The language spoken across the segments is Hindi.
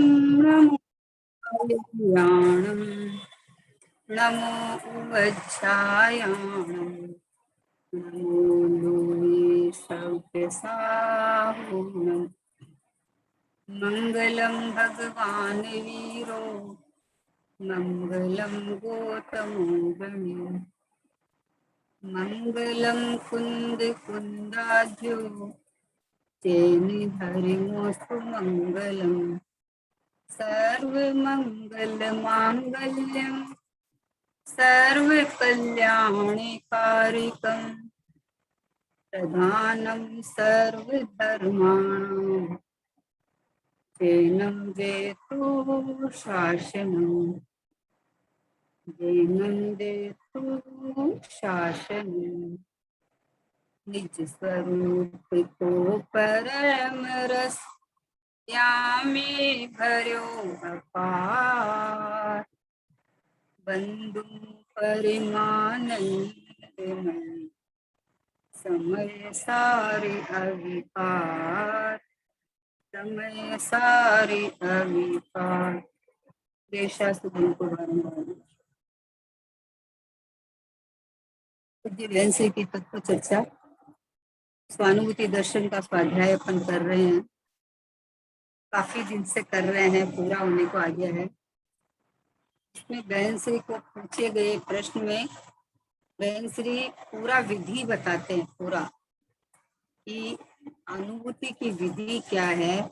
नमो कल्याणं नमो वज्रायाणं नमो लोके सव्यसाहुनं मंगलम भगवान वीरो मंगलम गौतमो गणि मंगलम कुंद कुंदाध्यो तेनि हरिमोस्तु मंगलम सर्व मंगल मांगल्यम सर्व कल्याणकारिकं प्रधानं सर्वधर्माणां जैनं जयतु शासनं जैनं जयतु शासनं निज स्वरूप को परम रस यामे भर्यो अपार बंधु परिमानंदमय समय सारे अविकार समय सारे अविकार देशासुदन को वैसे की तत्व चर्चा स्वानुभूति दर्शन का स्वाध्याय अपन कर रहे हैं। काफी दिन से कर रहे हैं, पूरा होने को आ गया है। इसमें बहन श्री को पूछे गए प्रश्न में बहन श्री पूरा विधि बताते हैं, पूरा कि अनुभूति की विधि क्या है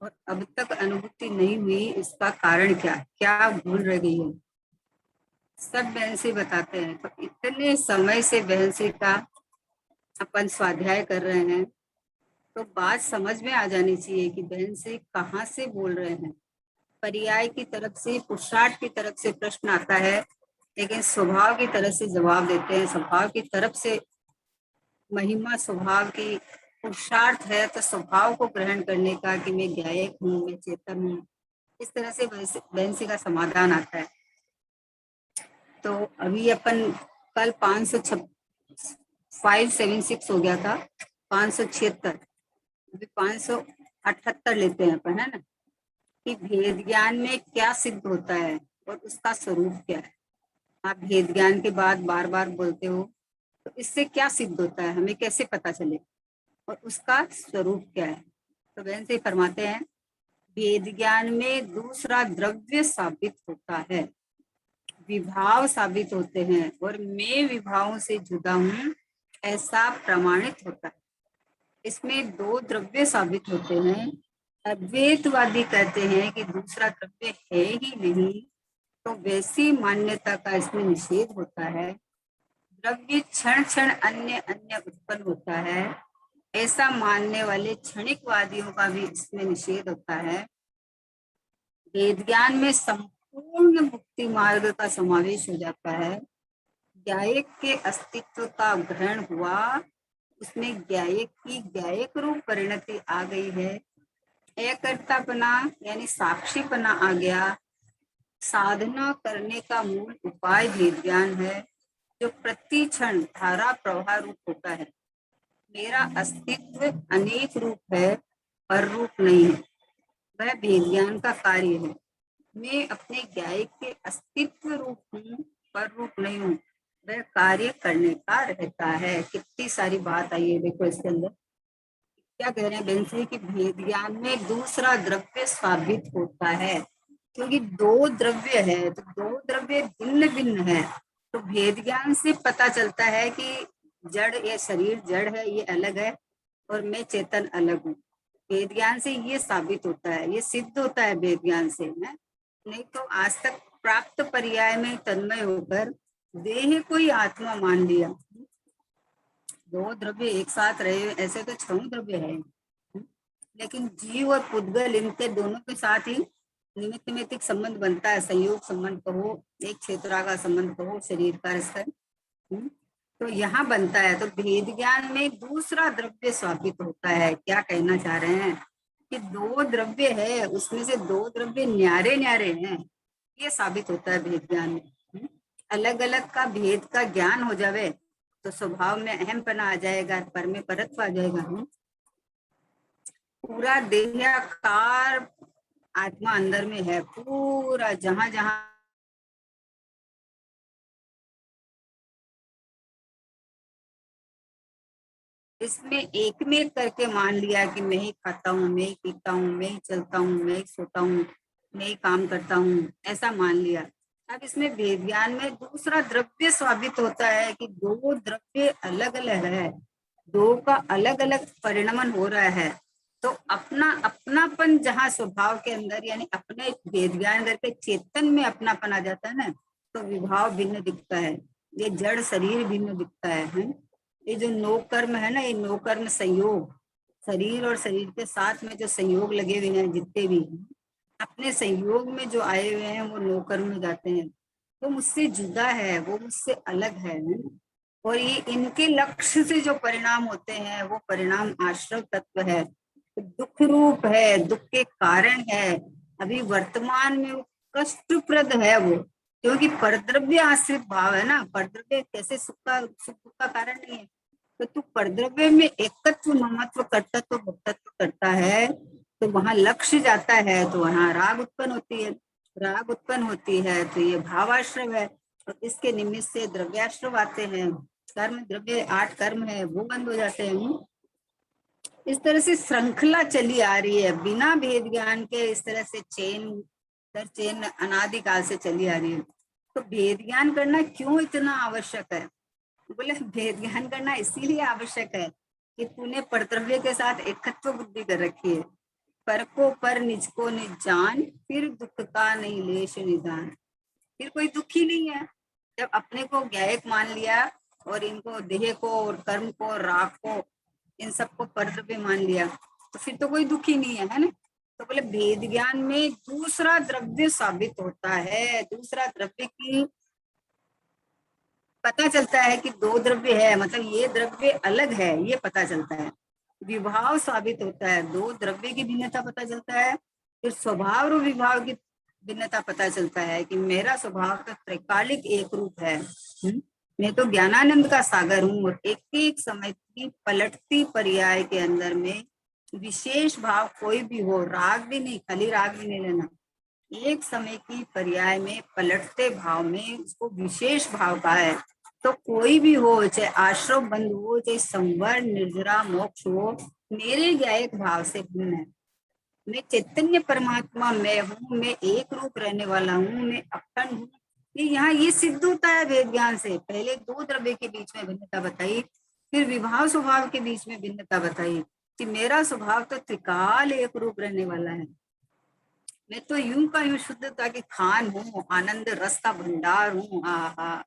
और अब तक अनुभूति नहीं हुई, इसका कारण क्या है, क्या भूल रह गई है, सब बहन श्री बताते हैं। तो इतने समय से बहन श्री का अपन स्वाध्याय कर रहे हैं, तो बात समझ में आ जानी चाहिए कि बहन श्री कहाँ से बोल रहे हैं। पर्याय की तरफ से, पुरुषार्थ की तरफ से प्रश्न आता है, लेकिन स्वभाव की तरफ से जवाब देते हैं। स्वभाव की तरफ से महिमा स्वभाव की, पुरुषार्थ है तो स्वभाव को ग्रहण करने का कि मैं ज्ञायक हूँ, मैं चेतन हूँ, इस तरह से बहन का समाधान आता है। तो अभी अपन कल 576 हो गया था, 576, अभी 578 लेते हैं अपन, है ना, कि भेद ज्ञान में क्या सिद्ध होता है और उसका स्वरूप क्या है। आप भेद ज्ञान के बाद बार बार बोलते हो, तो इससे क्या सिद्ध होता है, हमें कैसे पता चले और उसका स्वरूप क्या है। तो बहन से फरमाते हैं, भेद ज्ञान में दूसरा द्रव्य साबित होता है, विभाव साबित होते हैं और मैं विभावों से जुदा हूं ऐसा प्रमाणित होता है। इसमें दो द्रव्य साबित होते हैं। अद्वैतवादी कहते हैं कि दूसरा द्रव्य है ही नहीं, तो वैसी मान्यता का इसमें निषेध होता है। द्रव्य क्षण क्षण अन्य अन्य उत्पन्न होता है, ऐसा मानने वाले क्षणिकवादियों का भी इसमें निषेध होता है। वेद ज्ञान में संपूर्ण मुक्ति मार्ग का समावेश हो जाता है। ज्ञायक के अस्तित्व का ग्रहण हुआ, उसमें ज्ञायक की ज्ञायक रूप परिणति आ गई है। एकर्तापना यानी साक्षीपना आ गया। साधना करने का मूल उपाय भेद ज्ञान है, जो प्रति क्षण धारा प्रवाह रूप होता है। मेरा अस्तित्व अनेक रूप है, पर रूप नहीं है, वह भेद ज्ञान का कार्य है। मैं अपने ज्ञायक के अस्तित्व रूप हूँ, पर रूप नहीं हूँ, वह कार्य करने का रहता है। कितनी सारी बात आई है, देखो इसके अंदर क्या कह रहे हैं बहन श्री कि भेद ज्ञान में दूसरा द्रव्य साबित होता है, क्योंकि दो द्रव्य है तो दो द्रव्य भिन्न भिन्न है। तो भेद ज्ञान से पता चलता है कि जड़, ये शरीर जड़ है, ये अलग है, और मैं चेतन अलग हूँ। भेद ज्ञान से ये साबित होता है, ये सिद्ध होता है भेद ज्ञान से, है नहीं तो आज तक प्राप्त पर्याय में तन्मय होकर देह को ही आत्मा मान लिया। दो द्रव्य एक साथ रहे, ऐसे तो 6 द्रव्य है, लेकिन जीव और पुद्गल इनके दोनों के साथ ही निमित्त नैमित्तिक संबंध बनता है, संयोग संबंध कहो, एक क्षेत्रा का संबंध कहो, शरीर का स्तर, तो यहाँ बनता है। तो भेद ज्ञान में दूसरा द्रव्य साबित होता है। क्या कहना चाह रहे हैं कि दो द्रव्य है, उसमें से दो द्रव्य न्यारे न्यारे हैं, ये साबित होता है भेद ज्ञान में। अलग अलग का भेद का ज्ञान हो जावे तो स्वभाव में अहमपना आ जाएगा, पर में परत्व आ जाएगा। पूरा देहाकार आत्मा अंदर में है, पूरा जहां जहां इसमें एक में एक करके मान लिया कि मैं ही खाता हूँ, मैं ही पीता हूँ, मैं ही चलता हूँ, मैं ही सोता हूँ, मैं ही काम करता हूँ, ऐसा मान लिया। अब इसमें वेद ज्ञान में दूसरा द्रव्य साबित होता है कि दो द्रव्य अलग अलग है, दो का अलग अलग परिणमन हो रहा है। तो अपना अपनापन जहाँ स्वभाव के अंदर, यानी अपने वेद ज्ञान करके चेतन में अपनापन आ जाता है ना, तो विभाव भिन्न दिखता है, ये जड़ शरीर भिन्न दिखता है। ये जो नौ कर्म है ना, ये नौ कर्म संयोग, शरीर और शरीर के साथ में जो संयोग लगे हुए हैं जितने भी हैं, अपने संयोग में जो आए हुए हैं वो नौ कर्म में जाते हैं। वो मुझसे जुदा है, वो मुझसे अलग है। और ये इनके लक्ष्य से जो परिणाम होते हैं वो परिणाम आश्रव तत्व है, दुख रूप है, दुख के कारण है, अभी वर्तमान में वो कष्टप्रद है वो, क्योंकि परद्रव्य आश्रित भाव है ना। परद्रव्य कैसे सुख दुख का कारण नहीं है, तो तू परद्रव्य में एकत्व ममत्व कर्तत्व भोक्तत्व करता है, तो वहां लक्ष्य जाता है, तो वहां राग उत्पन्न होती है, राग उत्पन्न होती है तो ये भावाश्रव है, और इसके निमित्त से द्रव्याश्रव आते हैं, कर्म द्रव्य 8 कर्म है वो बंद हो जाते हैं। इस तरह से श्रृंखला चली आ रही है बिना भेद ज्ञान के, इस तरह से चेन दर चेन अनादिकाल से चली आ रही है। तो भेद ज्ञान करना क्यों इतना आवश्यक है? बोले भेद ज्ञान करना इसीलिए आवश्यक है कि तूने परद्रव्य के साथ एकत्व बुद्धि कर रखी है, पर को पर निज को निज जान, फिर दुख का नहीं लेश निदान। फिर कोई दुख ही नहीं है जब अपने को ज्ञायक मान लिया, और इनको देह को और कर्म को और राग को, इन सबको परद्रव्य मान लिया, तो फिर तो कोई दुख ही नहीं है ना। तो बोले भेद ज्ञान में दूसरा द्रव्य साबित होता है, दूसरा द्रव्य की पता चलता है कि दो द्रव्य है, मतलब ये द्रव्य अलग है, ये पता चलता है। विभाव साबित होता है, दो द्रव्य की भिन्नता पता चलता है। फिर स्वभाव और विभाव की भिन्नता पता चलता है कि मेरा स्वभाव तो त्रिकालिक एक रूप है। मैं तो ज्ञानानंद का सागर हूँ, और एक एक समय की पलटती पर्याय के अंदर में विशेष भाव कोई भी हो, राग भी नहीं, खाली राग भी नहीं लेना, एक समय की पर्याय में पलटते भाव में उसको विशेष भाव का है। तो कोई भी हो, चाहे आश्रम बंद हो, चाहे संवर निर्जरा मोक्ष हो, मेरे ज्ञायक भाव से भिन्न है। मैं चैतन्य परमात्मा मैं हूँ, मैं एक रूप रहने वाला हूँ, मैं अखंड हूँ। यहाँ ये सिद्ध होता है वेद ज्ञान से। पहले दो द्रव्य के बीच में भिन्नता बताई, फिर विभाव स्वभाव के बीच में भिन्नता बताई कि मेरा स्वभाव तो त्रिकाल एक रूप रहने वाला है। मैं तो यूं का यूं शुद्धता की खान हूँ, आनंद रस का भंडार हूँ। आहा,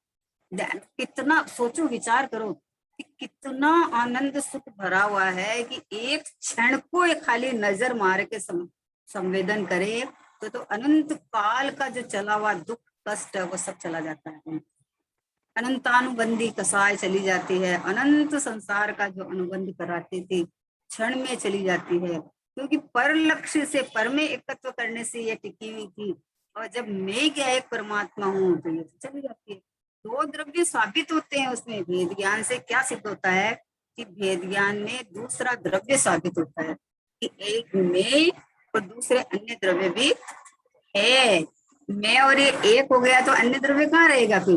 कितना सोचो, विचार करो कि कितना आनंद सुख भरा हुआ है कि एक क्षण को एक खाली नजर मार के संवेदन करे तो अनंत काल का जो चला हुआ दुख कष्ट है वो सब चला जाता है। अनंतानुबंधी कसाय चली जाती है, अनंत संसार का जो अनुबंध कराती थी क्षण में चली जाती है, क्योंकि पर लक्ष्य से पर में एकत्व करने से ये टिकी हुई थी। और जब मैं क्या एक परमात्मा हूँ तो ये चली जाती है। दो द्रव्य साबित होते हैं उसमें। भेद ज्ञान से क्या सिद्ध होता है कि भेद ज्ञान में दूसरा द्रव्य साबित होता है कि एक मैं और दूसरे अन्य द्रव्य भी है। मैं और ये एक हो गया तो अन्य द्रव्य कहाँ रहेगा फिर?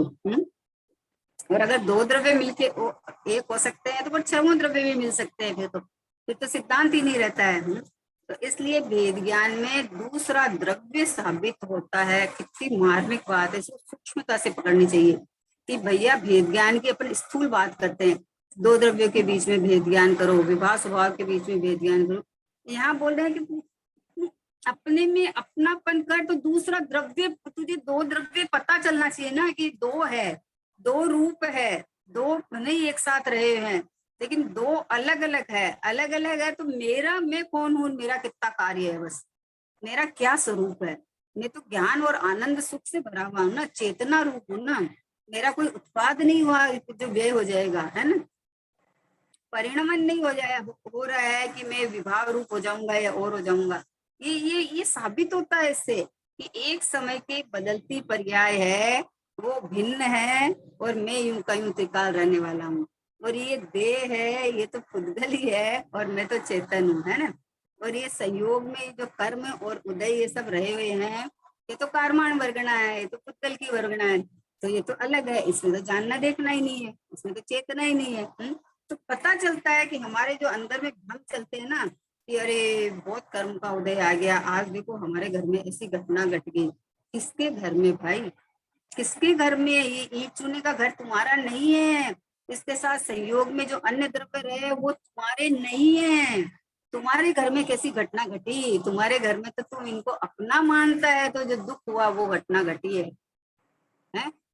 और अगर दो द्रव्य मिलके एक हो सकते हैं तो फिर छह द्रव्य भी मिल सकते हैं, फिर तो सिद्धांत ही नहीं रहता है। तो इसलिए वेद ज्ञान में दूसरा द्रव्य साबित होता है। कितनी मार्मिक बात है, इसको सूक्ष्मता से पकड़नी चाहिए कि भैया भेद ज्ञान की अपन स्थूल बात करते हैं, दो द्रव्यों के बीच में भेद ज्ञान करो, विभाव स्वभाव के बीच में भेद ज्ञान करो। यहाँ बोल रहे हैं कि अपने में अपनापन कर, तो दूसरा द्रव्य, तुझे दो द्रव्य पता चलना चाहिए ना कि दो है, दो रूप है, दो नहीं एक साथ रहे हैं, लेकिन दो अलग अलग है। अलग अलग है तो मेरा मैं कौन हूँ, मेरा कितना कार्य है, बस मेरा क्या स्वरूप है। मैं तो ज्ञान और आनंद सुख से भरा हुआ हूँ ना, चेतना रूप हूँ ना। मेरा कोई उत्पाद नहीं हुआ जो व्यय हो जाएगा, है ना। परिणमन नहीं हो जाए, हो रहा है कि मैं विभाव रूप हो जाऊंगा या और हो जाऊंगा। ये साबित होता है इससे कि एक समय की बदलती पर्याय है, वो भिन्न है, और मैं यूं का यूं त्रिकाल रहने वाला हूँ। और ये देह है, ये तो पुद्गल ही है, और मैं तो चेतन हूँ, है ना। और ये संयोग में जो कर्म और उदय ये सब रहे हुए हैं, ये तो कारमान वर्गणा है, ये तो पुद्गल की वर्गणा है, तो ये तो अलग है, इसमें तो जानना देखना ही नहीं है, इसमें तो चेतना ही नहीं है। तो पता चलता है कि हमारे जो अंदर में भ्रम चलते हैं ना कि अरे बहुत कर्म का उदय आ गया, आज देखो हमारे घर में ऐसी घटना घट गई। किसके घर में भाई, किसके घर में? ये ईंट चूने का घर तुम्हारा नहीं है, इसके साथ संयोग में जो अन्य द्रव्य रहे वो तुम्हारे नहीं है। तुम्हारे घर में कैसी घटना घटी? तुम्हारे घर में तो तुम इनको अपना मानता है, तो जो दुख हुआ वो घटना घटी है?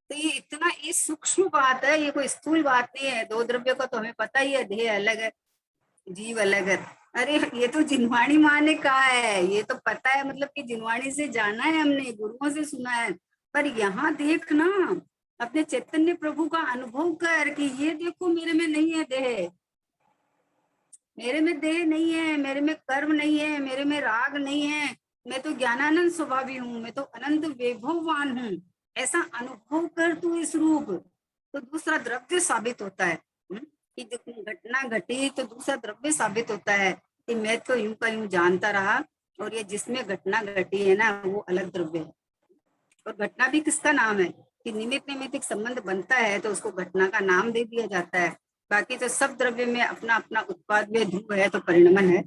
तो ये इतना ये सूक्ष्म बात है, ये कोई स्थूल बात नहीं है। दो द्रव्य को तो हमें पता ही है, देह अलग है, जीव अलग है। अरे ये तो जिनवाणी माँ ने कहा है, ये तो पता है, मतलब कि जिनवाणी से जाना है, हमने गुरुओं से सुना है। पर यहाँ देख ना, अपने चैतन्य प्रभु का अनुभव कर कि ये देखो मेरे में नहीं है देह, मेरे में देह नहीं है, मेरे में कर्म नहीं है, मेरे में राग नहीं है, मैं तो ज्ञानानंद स्वभावी हूँ, मैं तो अनंत वैभववान हूँ। ऐसा अनुभव कर तू इस रूप, तो दूसरा द्रव्य साबित होता है। कि घटना घटी तो दूसरा द्रव्य साबित होता है कि मैं तो यूं का यूं जानता रहा, और ये जिसमें घटना घटी है ना वो अलग द्रव्य है। और घटना भी किसका नाम है कि निमित्त निमित्त संबंध बनता है तो उसको घटना का नाम दे दिया जाता है। बाकी तो सब द्रव्य में अपना अपना उत्पाद में ध्रुव है तो परिणमन है,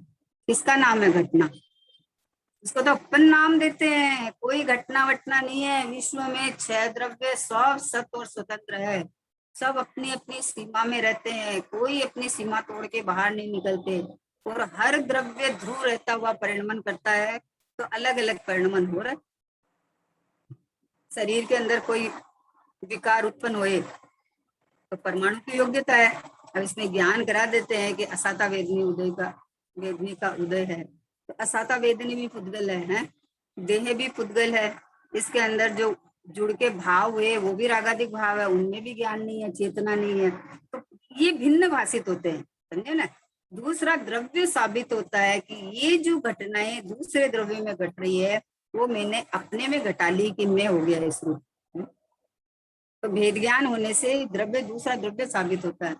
किसका नाम है घटना? इसको तो अपन नाम देते हैं, कोई घटना वटना नहीं है। विश्व में 6 द्रव्य सब सत और स्वतंत्र है, सब अपनी अपनी सीमा में रहते हैं, कोई अपनी सीमा तोड़ के बाहर नहीं निकलते, और हर द्रव्य ध्रुव रहता हुआ परिणमन करता है। तो अलग अलग परिणमन हो रहा है। शरीर के अंदर कोई विकार उत्पन्न होए तो परमाणु की योग्यता है। अब इसमें ज्ञान करा देते हैं कि असाता वेदनी का उदय है, तो असाता वेदनी भी पुद्गल है, देह भी पुद्गल है। इसके अंदर जो जुड़ के भाव हुए वो भी रागादिक भाव है, उनमें भी ज्ञान नहीं है, चेतना नहीं है, तो ये भिन्न भाषित होते हैं, समझे ना। दूसरा द्रव्य साबित होता है कि ये जो घटनाएं दूसरे द्रव्य में घट रही है वो मैंने अपने में घटा ली कि मैं हो गया इस रूप। तो भेद ज्ञान होने से द्रव्य दूसरा द्रव्य साबित होता है।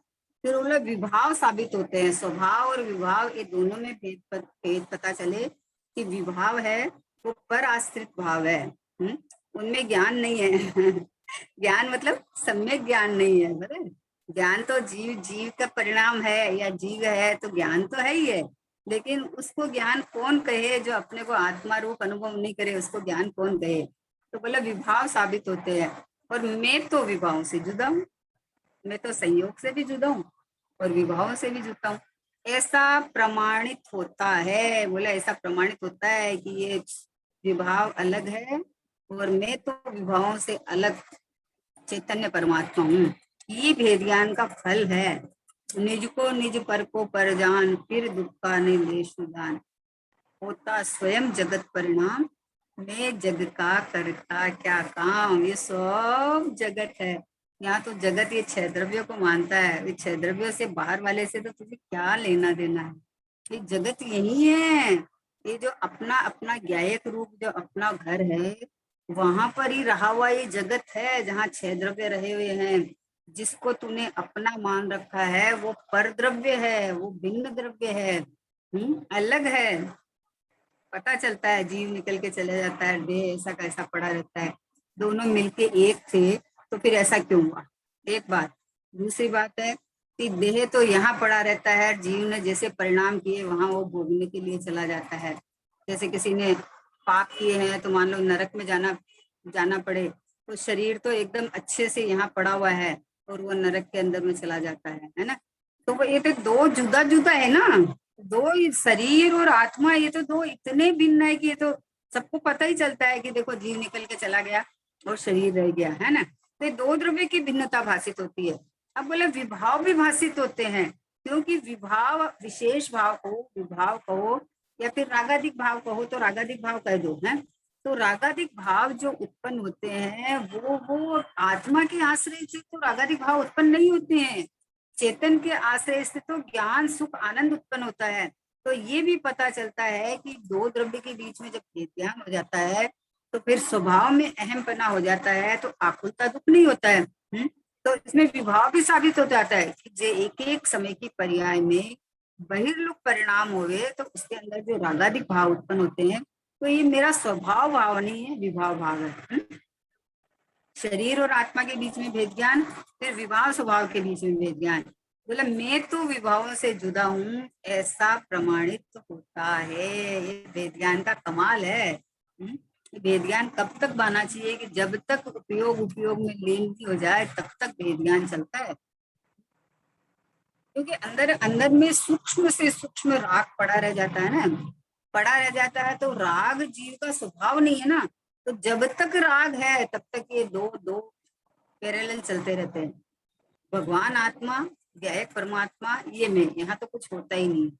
फिर वो लोग विभाव साबित होते हैं, स्वभाव और विभाव, ये दोनों में भेद पता चले कि विभाव है वो पर आश्रित भाव है, उनमें ज्ञान नहीं है। ज्ञान मतलब सम्यक ज्ञान नहीं है, बराबर। ज्ञान तो जीव का परिणाम है, या जीव है तो ज्ञान तो है ही है, लेकिन उसको ज्ञान कौन कहे? जो अपने को आत्मा रूप अनुभव नहीं करे उसको ज्ञान कौन कहे? तो बोला विभाव साबित होते हैं। और मैं तो विभाव से जुदा हूँ, मैं तो संयोग से भी जुदा हूँ और विभाव से भी जुदा हूँ। ऐसा प्रमाणित होता है, बोला ऐसा प्रमाणित होता है कि ये विभाव अलग है और मैं तो विभावों से अलग चैतन्य परमात्मा हूँ। ये भेद ज्ञान का फल है। निज को निज पर को पर जान, फिर दुख का निर्देश दान, होता स्वयं जगत परिणाम, मैं जग का करता क्या काम। ये सब जगत है, यहाँ तो जगत ये 6 द्रव्यों को मानता है। ये 6 द्रव्यों से बाहर वाले से तो तुझे क्या लेना देना है? ये जगत यही है। ये जो अपना अपना ज्ञायक रूप जो अपना घर है वहां पर ही रहा हुआ ये जगत है, जहाँ 6 द्रव्य रहे हुए हैं। जिसको तूने अपना मान रखा है वो पर द्रव्य है, वो भिन्न द्रव्य है, अलग है। पता चलता है जीव निकल के चले जाता है, देह ऐसा कैसा पड़ा रहता है, दोनों मिलके एक थे, तो फिर ऐसा क्यों हुआ? एक बात। दूसरी बात है कि देह तो यहाँ पड़ा रहता है, जीव ने जैसे परिणाम किए वहां वो भोगने के लिए चला जाता है। जैसे किसी ने पाप किए हैं तो मान लो नरक में जाना पड़े, तो शरीर तो एकदम अच्छे से यहाँ पड़ा हुआ है और वो नरक के अंदर में चला जाता है ना। तो वो ये तो दो जुदा जुदा है ना, दो शरीर और आत्मा, ये तो दो इतने भिन्न है कि ये तो सबको पता ही चलता है कि देखो जीव निकल के चला गया और शरीर रह गया, है ना। तो ये दो द्रव्य की भिन्नता भाषित होती है। अब बोले विभाव भी भाषित होते हैं, क्योंकि विभाव विशेष भाव को विभाव कहो या फिर रागादिक भाव कहो, तो रागादिक भाव कह दो है। तो रागादिक भाव जो उत्पन्न होते हैं वो आत्मा के आश्रय से तो रागादिक भाव उत्पन्न नहीं होते हैं, चेतन के आश्रय से तो ज्ञान सुख आनंद उत्पन्न होता है। तो ये भी पता चलता है कि दो द्रव्य के बीच में जब भेद ज्ञान हो जाता है तो फिर स्वभाव में अहमपना हो जाता है, तो आकुलता दुख नहीं होता है। तो इसमें विभाव भी साबित हो जाता है कि जे एक एक समय की पर्याय में बहिर्मुख परिणाम हुए तो उसके अंदर जो रागादिक भाव उत्पन्न होते हैं, तो ये मेरा स्वभाव भाव नहीं है, विभाव भाव है। शरीर और आत्मा के बीच में भेद ज्ञान, फिर विभाव स्वभाव के बीच में भेद ज्ञान। बोला मैं तो विभावों से जुदा हूँ, ऐसा प्रमाणित होता है। ये भेद ज्ञान का कमाल है। भेद ज्ञान कब तक बना चाहिए कि जब तक उपयोग उपयोग में लीन नहीं हो जाए, तब तक भेद ज्ञान चलता है। क्योंकि अंदर अंदर में सूक्ष्म से सूक्ष्म राग पड़ा रह जाता है ना, पड़ा रह जाता है। तो राग जीव का स्वभाव नहीं है ना, तो जब तक राग है तब तक ये दो दो पैरेलल चलते रहते हैं। भगवान आत्मा या एक परमात्मा, ये मैं, यहाँ तो कुछ होता ही नहीं।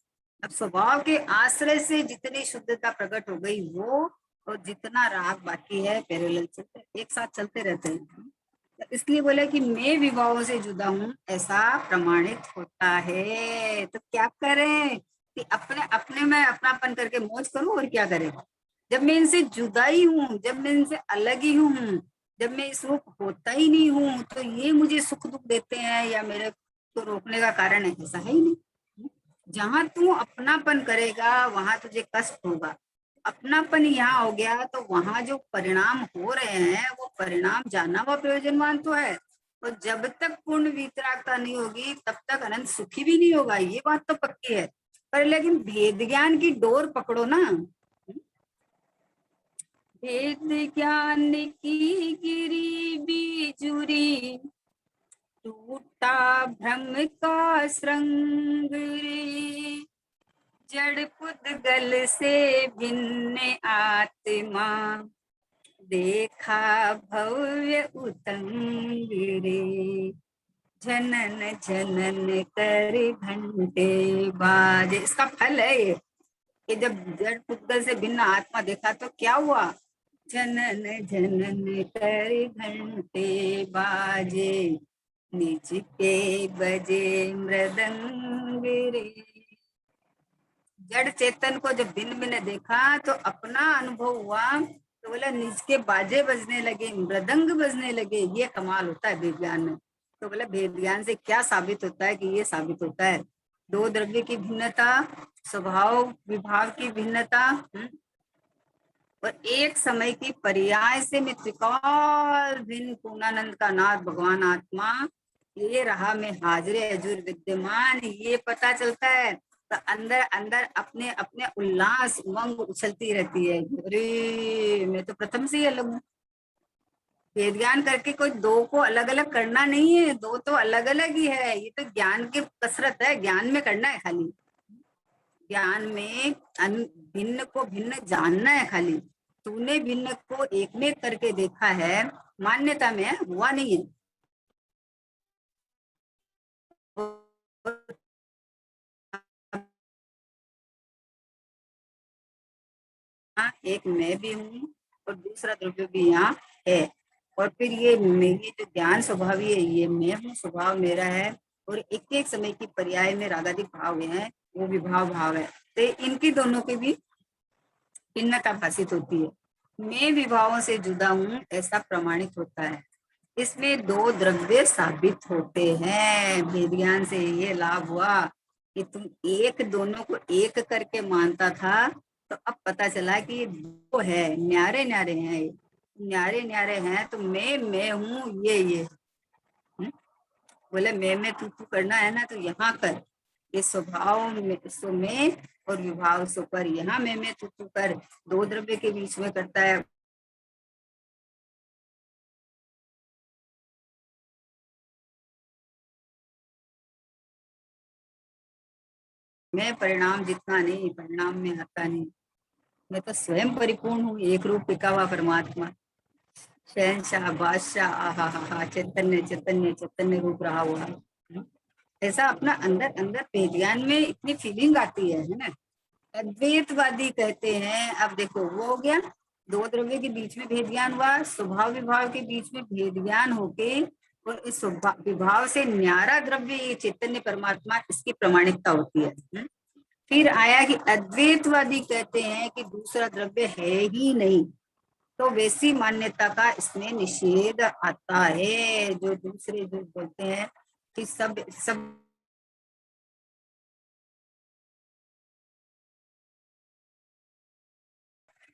अब स्वभाव के आश्रय से जितनी शुद्धता प्रकट हो गई वो, और जितना राग बाकी है पैरेलल चलते, एक साथ चलते रहते हैं। इसलिए बोले कि मैं विभावों से जुदा हूँ, ऐसा प्रमाणित होता है। तो क्या करें कि अपने अपने में अपनापन करके मौज करूं, और क्या करें। जब मैं इनसे जुदा ही हूँ, जब मैं इनसे अलग ही हूँ, जब मैं इस रूप होता ही नहीं हूँ, तो ये मुझे सुख दुख देते हैं या मेरे को रोकने का कारण है, ऐसा है ही नहीं। जहां तू अपनापन करेगा वहां तुझे कष्ट होगा। अपनापन यहाँ हो गया तो वहां जो परिणाम हो रहे हैं वो परिणाम जानना व प्रयोजनवान तो है, और जब तक पूर्ण वितरागता नहीं होगी तब तक अनंत सुखी भी नहीं होगा, ये बात तो पक्की है। पर लेकिन भेद ज्ञान की डोर पकड़ो ना। भेद ज्ञान की गिरी बिजुरी, टूटा भ्रम का श्रृंग रे, जड़ पुद्गल से भिन्न आत्मा, देखा भव्य उतंग रे, जनन जनन कर घंटे बाजे। इसका फल है ये कि जब जड़ पुद्गल से भिन्न आत्मा देखा तो क्या हुआ, जनन जनन कर घंटे बाजे, निज के बजे मृदंग रे। जड़ चेतन को जब भिन्न भिन्न देखा तो अपना अनुभव हुआ, तो बोला निज के बाजे बजने लगे, मृदंग बजने लगे। ये कमाल होता है वेद ज्ञान में। तो बोला वेद ज्ञान से क्या साबित होता है, कि ये साबित होता है दो द्रव्य की भिन्नता, स्वभाव विभाव की भिन्नता, और एक समय की पर्याय से मैं त्रिकाल भिन्न पूर्णानंद का नाथ भगवान आत्मा, ये रहा मैं हाजिर हजूर विद्यमान, ये पता चलता है। तो अंदर अंदर अपने अपने उल्लास उमंग उछलती रहती है, अरे मैं तो प्रथम से ही अलग हूँ। वेद ज्ञान करके कोई दो को अलग अलग करना नहीं है, दो तो अलग अलग ही है। ये तो ज्ञान की कसरत है, ज्ञान में करना है खाली। ज्ञान में भिन्न को भिन्न जानना है खाली। तूने भिन्न को एक में करके देखा है, मान्यता में हुआ नहीं है। एक मैं भी हूँ और दूसरा द्रव्य भी यहाँ है, और फिर ये मेरी जो ज्ञान स्वभाव है, ये मैं हूँ, स्वभाव मेरा है, और एक एक समय की पर्याय में रागादिक भाव है, वो विभाव भाव है। तो इनकी दोनों के भी भिन्नता भाषित होती है। मैं विभावों से जुदा हूँ, ऐसा प्रमाणित होता है। इसमें दो द्रव्य साबित होते हैं। वेद ज्ञान से ये लाभ हुआ कि तुम एक दोनों को एक करके मानता था, तो अब पता चला कि ये दो है, न्यारे न्यारे हैं, न्यारे न्यारे हैं। तो मैं हूँ, ये बोले मैं तू करना है ना, तो यहाँ कर। ये स्वभाव में सो में, और विभाव सो कर। यहाँ मैं तू कर, दो द्रव्य के बीच में करता है। मैं परिणाम जितना नहीं, परिणाम में हता नहीं। मैं तो स्वयं परिपूर्ण हूँ, एक रूप टिका हुआ परमात्मा, शहनशाह बादशाह, आहा हा हा, चैतन्य चैतन्य चैतन्य रूप रहा हुआ है। ऐसा अपना अंदर अंदर वेद में इतनी फीलिंग आती है ना। अद्वैतवादी कहते हैं, अब देखो वो हो गया, दो द्रव्य के बीच में भेद ज्ञान हुआ, स्वभाव विभाव के बीच में भेद ज्ञान होके, और इस विभाव से न्यारा द्रव्य ये चैतन्य परमात्मा, इसकी प्रमाणिकता होती है। फिर आया कि अद्वैतवादी कहते हैं कि दूसरा द्रव्य है ही नहीं, तो वैसी मान्यता का इसमें निषेध आता है। जो दूसरे जो बोलते हैं कि सब सब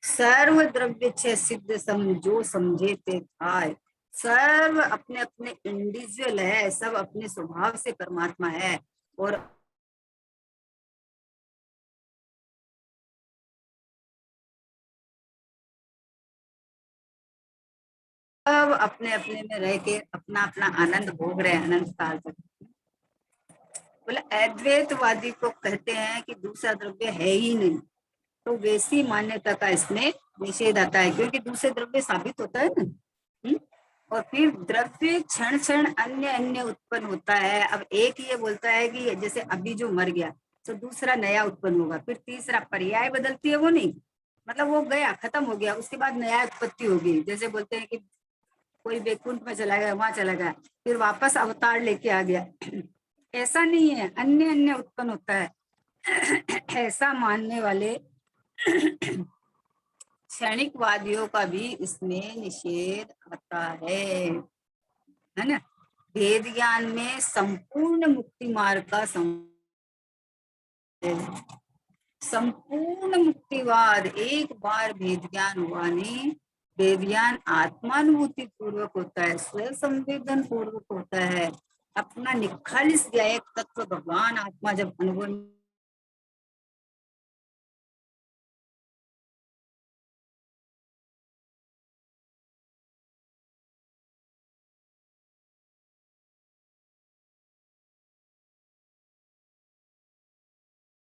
सर्व द्रव्य छे सिद्ध सम जो समझे ते थाय। सर्व अपने अपने इंडिविजुअल है, सब अपने स्वभाव से परमात्मा है, और सब अपने अपने में रह के अपना अपना आनंद भोग रहे हैं अनंत काल तक। बोले अद्वैतवादी को कहते हैं कि दूसरा द्रव्य है ही नहीं, तो वैसी मान्यता का इसमें निषेध आता है, क्योंकि दूसरे द्रव्य साबित होता है ना। और फिर द्रव्य क्षण क्षण अन्य अन्य उत्पन्न होता है। अब एक ये बोलता है कि जैसे अभी जो मर गया तो दूसरा नया उत्पन्न होगा, फिर तीसरा, पर्याय बदलती है वो नहीं, मतलब वो गया खत्म हो गया, उसके बाद नया उत्पत्ति होगी। जैसे बोलते हैं कि कोई वैकुंठ में चला गया, वहां चला गया, फिर वापस अवतार लेके आ गया, ऐसा नहीं है, अन्य अन्य उत्पन्न होता है। ऐसा मानने वाले क्षणिकवादियों का भी इसमें निषेध आता है ना। वेद ज्ञान में संपूर्ण मुक्ति मार्ग का संपूर्ण मुक्तिवाद, एक बार वेद ज्ञान हुआ नहीं, वेद ज्ञान आत्मानुभूति पूर्वक होता है, स्व संवेदन पूर्वक होता है, अपना निखालिस ज्ञायक तत्व भगवान आत्मा जब अनुभव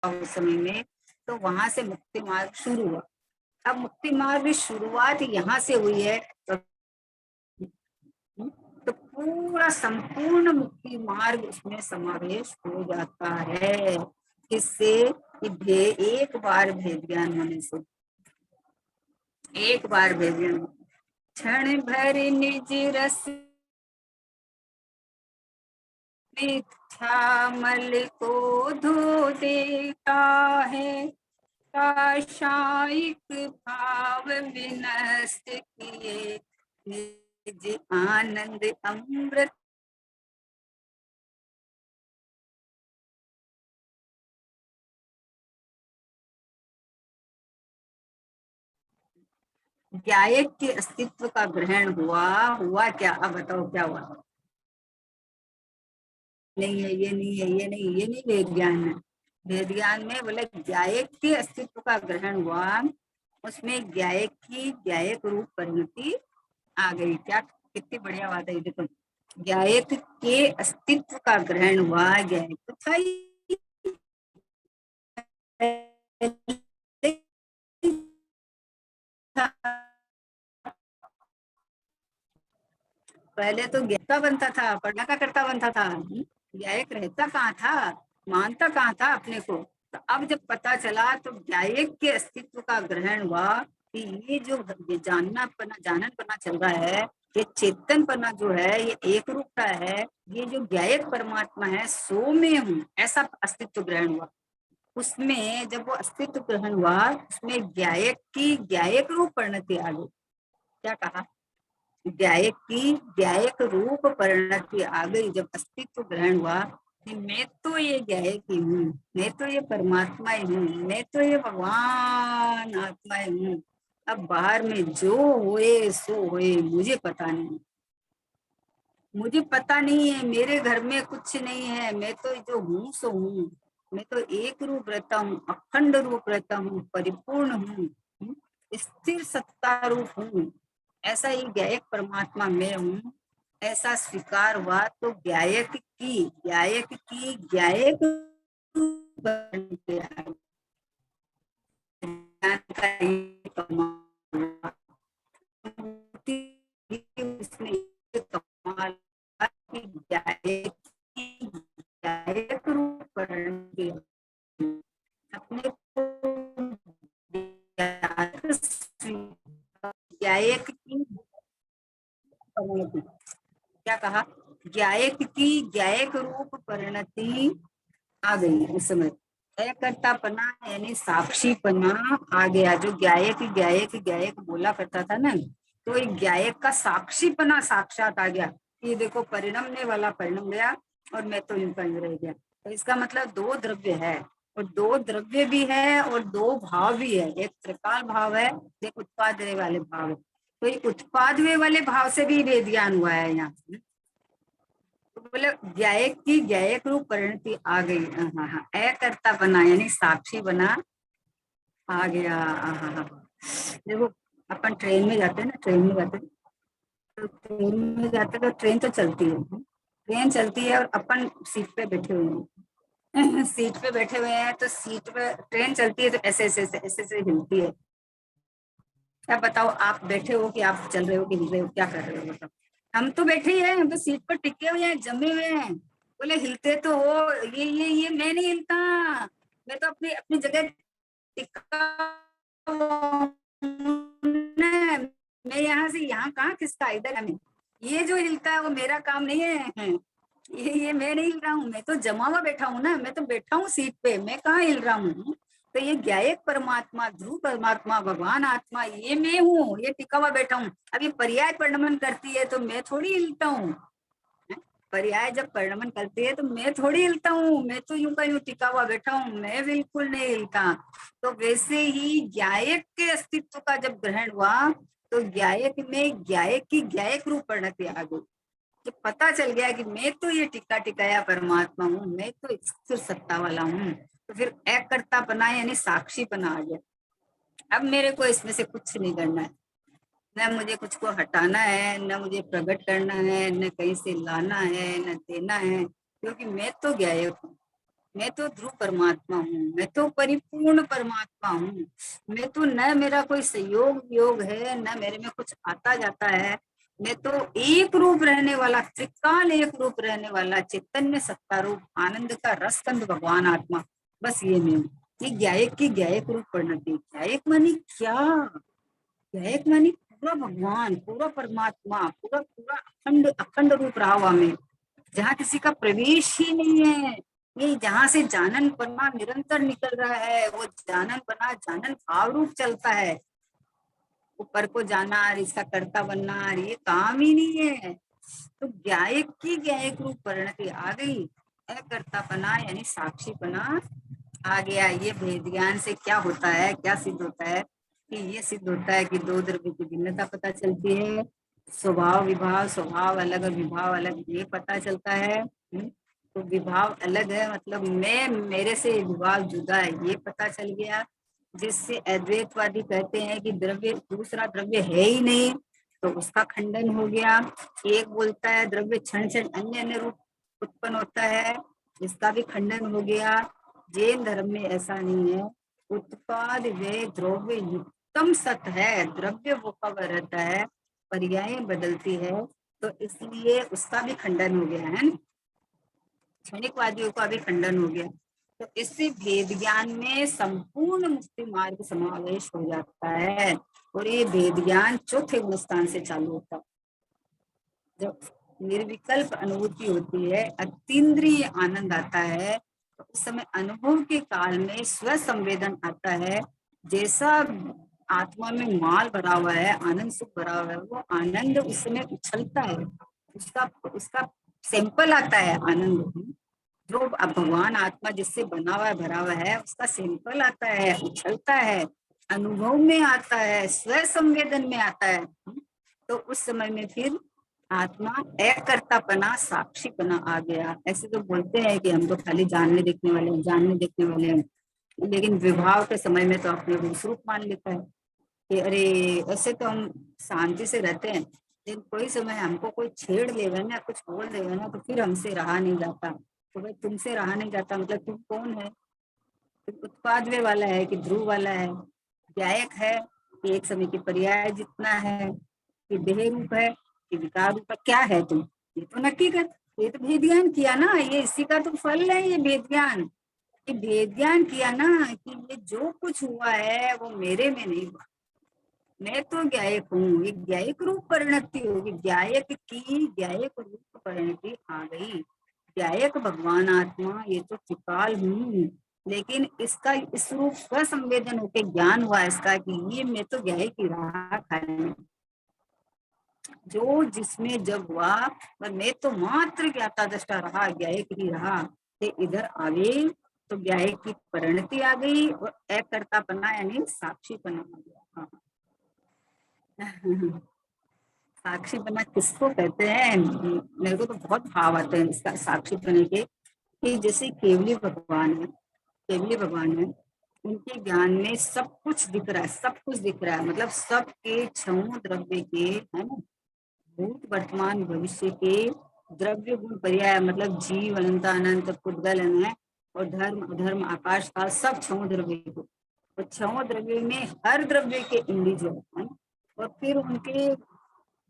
समय में, तो वहां से मुक्ति मार्ग शुरू हुआ। अब मुक्ति मार्ग की शुरुआत यहाँ से हुई है, तो पूरा संपूर्ण मुक्ति मार्ग उसमें समावेश हो जाता है। इससे एक बार भेद ज्ञान होने से, एक बार भेद ज्ञान, क्षण भर निज रस मिथ्या मल को धो देता है, काशायिक भाव विनष्ट किए निज आनंद अमृत। ज्ञायक के अस्तित्व का ग्रहण हुआ, हुआ क्या, अब बताओ क्या हुआ। नहीं है, ये नहीं है, ये नहीं, ये नहीं वेद ज्ञान है। वेद ज्ञान में बोले ज्ञायक के अस्तित्व का ग्रहण हुआ, उसमें ज्ञायक की ज्ञायक रूप परिणति आ गई। क्या कितनी बढ़िया बात है, देखो, ज्ञायक के अस्तित्व का ग्रहण हुआ, ज्ञायक तो था ही, पहले तो ज्ञाता बनता था, पढ़ना का करता बनता था, ज्ञायक रहता कहाँ था, मानता कहाँ था अपने को। तो अब जब पता चला तो ज्ञायक के अस्तित्व का ग्रहण हुआ कि ये जो जानन पना चल रहा है, ये चेतन पना जो है, ये एक रूपता है, ये जो ज्ञायक परमात्मा है, सो में हूँ, ऐसा अस्तित्व ग्रहण हुआ। उसमें जब वो अस्तित्व ग्रहण हुआ, उसमें ज्ञायक की ज्ञायक रूप परिणति आ गई। क्या कहा, ज्ञायक की ज्ञायक रूप परिणति आ गई जब अस्तित्व ग्रहण हुआ कि मैं तो ये ज्ञायक ही हूँ, मैं तो ये परमात्मा ही हूँ, मैं तो ये भगवान आत्मा ही हूँ। अब बाहर में जो होए सो होए, मुझे पता नहीं, मुझे पता नहीं है, मेरे घर में कुछ नहीं है, मैं तो जो हूँ सो हूँ, मैं तो एक रूप रहता हूँ, अखंड रूप रहता हूँ, परिपूर्ण हूँ, स्थिर सत्ता रूप हूँ, ऐसा ही ज्ञायक परमात्मा मैं हूँ, ऐसा स्वीकार हुआ। तो ज्ञायक की ज्ञायक कमाल अपने ज्ञायक की परिणति, क्या कहा, ज्ञायक की ज्ञायक रूप परिणति आ गई। उस समय तयकर्तापना यानी साक्षीपना आ गया। जो ज्ञायक ज्ञायक ज्ञायक बोला करता था ना, तो एक ज्ञायक का साक्षीपना साक्षात आ गया। ये देखो परिणमने वाला परिणम गया और मैं तो इनका ही रह गया। तो इसका मतलब दो द्रव्य है, और दो द्रव्य भी है और दो भाव भी है, एक त्रिकाल भाव है, एक उत्पादय वाले भाव है। तो ये उत्पादय वाले भाव से भी भेद ज्ञान हुआ है यहाँ। तो बोले ज्ञायक की ज्ञायक रूप परिणति आ गई। हाँ हाँ, अकर्ता बना यानी साक्षी बना आ गया। हाँ हाँ। देखो अपन ट्रेन में जाते हैं ना, ट्रेन में जाते हैं, तो ट्रेन में जाते तो ट्रेन तो चलती है, ट्रेन चलती है और अपन सीट पे बैठे हुए हैं सीट पे बैठे हुए हैं, तो सीट पे ट्रेन चलती है तो ऐसे ऐसे ऐसे ऐसे ऐसे हिलती है। क्या बताओ, आप बैठे हो कि आप चल रहे हो कि हिल रहे हो, क्या कर रहे हो बताओ? हम तो बैठे ही हैं, हम तो सीट पर टिके हुए हैं, जमे हुए हैं। बोले हिलते तो हो, ये मैं नहीं हिलता, मैं तो अपनी अपनी जगह टिका हुआ हूं। मैं यहाँ से यहाँ कहाँ किसका, इधर है मैं। ये जो हिलता है वो मेरा काम नहीं है, ये मैं नहीं हिल रहा हूँ, मैं तो जमा हुआ बैठा हूँ ना, मैं तो बैठा हूँ सीट पे, मैं कहाँ हिल रहा हूँ। तो ये ज्ञायक परमात्मा, ध्रुव परमात्मा, भगवान आत्मा, ये मैं हूँ, ये टिका हुआ बैठा हूँ। अब ये पर्याय परिणमन करती है तो मैं थोड़ी हिलता हूँ। पर्याय जब परिणमन करती है तो मैं थोड़ी हिलता हूँ, मैं तो यूं का यूं टिका हुआ बैठा हूँ, मैं बिल्कुल नहीं हिलता। तो वैसे ही ज्ञायक के अस्तित्व का जब ग्रहण हुआ तो ज्ञायक में ज्ञायक की ज्ञायक रूप परिणति आ गई। जब पता चल गया कि मैं तो ये टिका टिकाया परमात्मा हूँ, मैं तो स्थिर सत्ता वाला हूँ, तो फिर एक कर्ता बना यानी साक्षी बना आ गया। अब मेरे को इसमें से कुछ नहीं करना है, न मुझे कुछ को हटाना है, न मुझे प्रकट करना है, न कहीं से लाना है, न देना है, क्योंकि मैं तो ज्ञायक हूँ, मैं तो ध्रुव परमात्मा हूँ, मैं तो परिपूर्ण परमात्मा हूँ। मैं तो, न मेरा कोई संयोग वियोग है, न मेरे में कुछ आता जाता है। मैं तो एक रूप रहने वाला, त्रिकाल एक रूप रहने वाला चैतन्य सत्ता रूप आनंद का रसकंद भगवान आत्मा, बस ये मैं हूँ। ये ज्ञायक की ज्ञायक रूप परिणति। ज्ञायक मानी क्या? ज्ञायक मानी पूरा भगवान, पूरा परमात्मा, पूरा पूरा अखंड अखंड रूप रहा हुआ में, जहाँ किसी का प्रवेश ही नहीं है। ये जहाँ से जानन पन्ना निरंतर निकल रहा है, वो जानन पन्ना जानन भाव रूप चलता है। ऊपर को जाना और इसका कर्ता बनना, ये काम ही नहीं है। तो ज्ञायक की ज्ञायक रूप परिणति आ गई, अकर्तापना यानी साक्षीपना आ गया। ये भेद ज्ञान से क्या होता है, क्या सिद्ध होता है? कि ये सिद्ध होता है कि दो द्रव्य की भिन्नता पता चलती है, स्वभाव विभाव, स्वभाव अलग और विभाव अलग, ये पता चलता है। तो विभाव अलग है मतलब मैं, मेरे से विभाव जुदा है, ये पता चल गया। जिससे अद्वैतवादी कहते हैं कि द्रव्य दूसरा द्रव्य है ही नहीं, तो उसका खंडन हो गया। एक बोलता है द्रव्य क्षण क्षण अन्य अन्य रूप उत्पन्न होता है, इसका भी खंडन हो गया। जैन धर्म में ऐसा नहीं है, उत्पाद वे द्रव्य युक्तम सत है, द्रव्य वो कब रहता है, पर्याय बदलती है, तो इसलिए उसका भी खंडन हो गया है। क्षणिकवादियों का भी खंडन हो गया। तो इससे भेद ज्ञान में संपूर्ण मुक्ति मार्ग समावेश हो जाता है, और ये भेद ज्ञान चौथे गुण स्थान से चालू होता है। जब निर्विकल्प अनुभूति होती है, अतीन्द्रिय आनंद आता है, तो उस समय अनुभव के काल में स्व संवेदन आता है। जैसा आत्मा में माल भरा हुआ है, आनंद सुख भरा हुआ है, वो आनंद उस समय उछलता है, उसका उसका सैंपल आता है आनंद। जो अब भगवान आत्मा जिससे बना हुआ भरा हुआ है, उसका सैंपल आता है, उछलता है, अनुभव में आता है, स्व संवेदन में आता है। तो उस समय में फिर आत्मा अकर्तापना साक्षीपना आ गया। ऐसे तो बोलते हैं कि हम तो खाली जानने देखने वाले हैं, जानने देखने वाले हैं, लेकिन विभाव के समय में तो अपने रूप रूप मान लेता है कि अरे ऐसे तो हम शांति से रहते हैं, लेकिन कोई समय हमको कोई छेड़ लेगा ना, कुछ बोल देगा ना, तो फिर हमसे रहा नहीं जाता। तो भाई तुमसे रहा नहीं जाता मतलब तुम कौन है? तुम उत्पाद वे वाला है कि ध्रुव वाला है? ज्ञायक है कि एक समय की पर्याय जितना है, कि देह रूप है कि विकार रूप है, क्या है तुम? ये तो नक्की कर, ये तो भेद ज्ञान किया ना, ये इसी का तो फल है, ये भेद ज्ञान। ये भेद ज्ञान किया ना कि ये जो कुछ हुआ है वो मेरे में नहीं हुआ, मैं तो ज्ञायक हूँ। ये ज्ञायक रूप परिणति होगी, ज्ञायक की ज्ञायक रूप परिणति आ गई। ज्ञायक भगवान आत्मा, ये तो त्रिकाल हूँ, लेकिन इसका इस रूप स्व संवेदन होके ज्ञान हुआ इसका कि ये मैं तो ज्ञायक ही रहा खाने, जो जिसमें जब हुआ, पर मैं तो मात्र ज्ञाता दृष्टा रहा, ज्ञायक ही रहा। ते इधर आवे तो ज्ञायक की परिणति आ गई और अकर्तापना यानी साक्षीपना आ गया। हाँ। साक्षीपना किसको कहते हैं? मेरे को तो बहुत भाव आते हैं इसका साक्षीपने के, कि जैसे केवली भगवान है, केवली भगवान है, उनके ज्ञान में सब कुछ दिख रहा है, सब कुछ दिख रहा है, मतलब सबके छयों द्रव्य के, है ना, भूत वर्तमान भविष्य के द्रव्य गुण पर्याय, मतलब जीव अनंत अनंत पुद्गल है और धर्म अधर्म आकाश काल सब छयों द्रव्य को, और छयों द्रव्य में हर द्रव्य के इंडिविजुअल है, और फिर उनके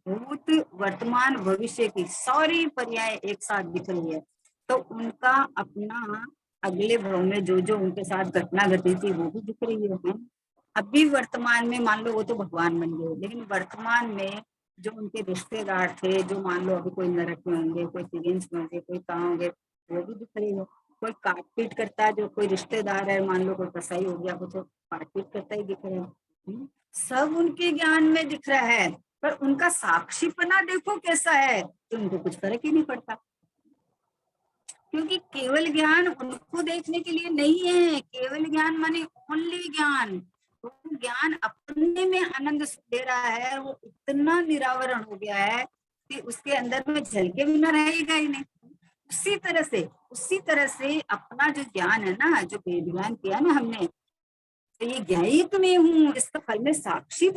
भूत वर्तमान भविष्य की सारी पर्याय एक साथ दिख रही है। तो उनका अपना अगले भाव में जो जो उनके साथ घटना घटी थी वो भी दिख रही है। अभी वर्तमान में मान लो वो तो भगवान बन गए, लेकिन वर्तमान में जो उनके रिश्तेदार थे, जो मान लो अभी कोई नरक में होंगे, कोई तिगेंस में होंगे, कोई कहाँ होंगे, वो भी दिख रही है। कोई काटपीट करता है, जो कोई रिश्तेदार है, मान लो कोई कसाई हो गया, वो तो काटपीट करता ही दिख रहा है। सब उनके ज्ञान में दिख रहा है, पर उनका साक्षीपना देखो कैसा है, तो उनको कुछ फर्क ही नहीं पड़ता, क्योंकि केवल ज्ञान उनको देखने के लिए नहीं है। केवल ज्ञान माने ओनली ज्ञान, तो ज्ञान अपने में आनंद दे रहा है, वो इतना निरावरण हो गया है कि उसके अंदर में झलके बिना रहेगा ही नहीं। उसी तरह से अपना जो ज्ञान है ना, जो वेद ज्ञान किया ना हमने, तो ये ज्ञायिक में हूँ, इसका फल में साक्षी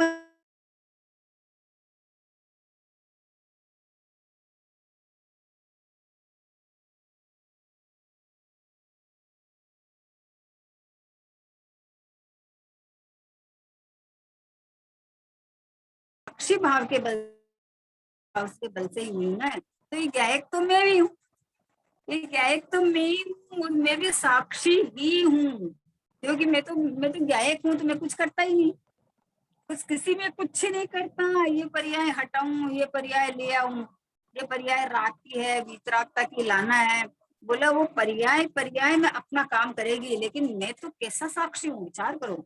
साक्षी भाव के बल, उसके बल से ही हूँ मैं। तो ये गायक तो मैं भी हूँ, ये गायक तो मैं ही हूँ, मैं भी साक्षी ही हूँ, क्योंकि मैं तो गायक हूँ, तो मैं कुछ करता ही नहीं, कुछ किसी में कुछ नहीं करता। ये पर्याय हटाऊं, ये पर्याय ले आऊं, ये पर्याय राग की है, वितरागता की लाना है, बोला वो पर्याय पर्याय में अपना काम करेगी, लेकिन मैं तो कैसा साक्षी हूँ, विचार करो।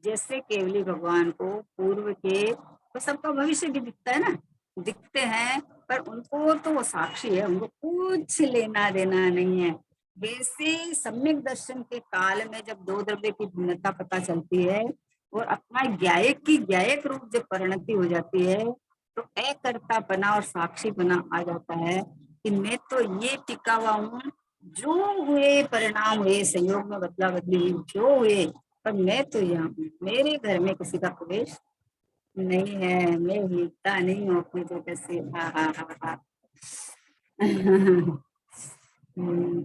जैसे केवली भगवान को पूर्व के तो सबका भविष्य भी दिखता है ना, दिखते हैं, पर उनको तो वो साक्षी है, उनको कुछ लेना देना नहीं है। वैसे सम्यक दर्शन के काल में जब दो द्रव्य की भिन्नता पता चलती है और अपना ज्ञायक की ज्ञायक रूप जब परिणति हो जाती है, तो अकर्तापना और साक्षीपना आ जाता है कि मैं तो ये टिका हुआ हूँ, जो हुए परिणाम हुए, संयोग में बदला बदली हुई जो हुए, पर मैं तो यहाँ हूँ, मेरे घर में किसी का प्रवेश नहीं है, मैं हिलता नहीं हूँ अपनी जगह से। हा हा हा हा।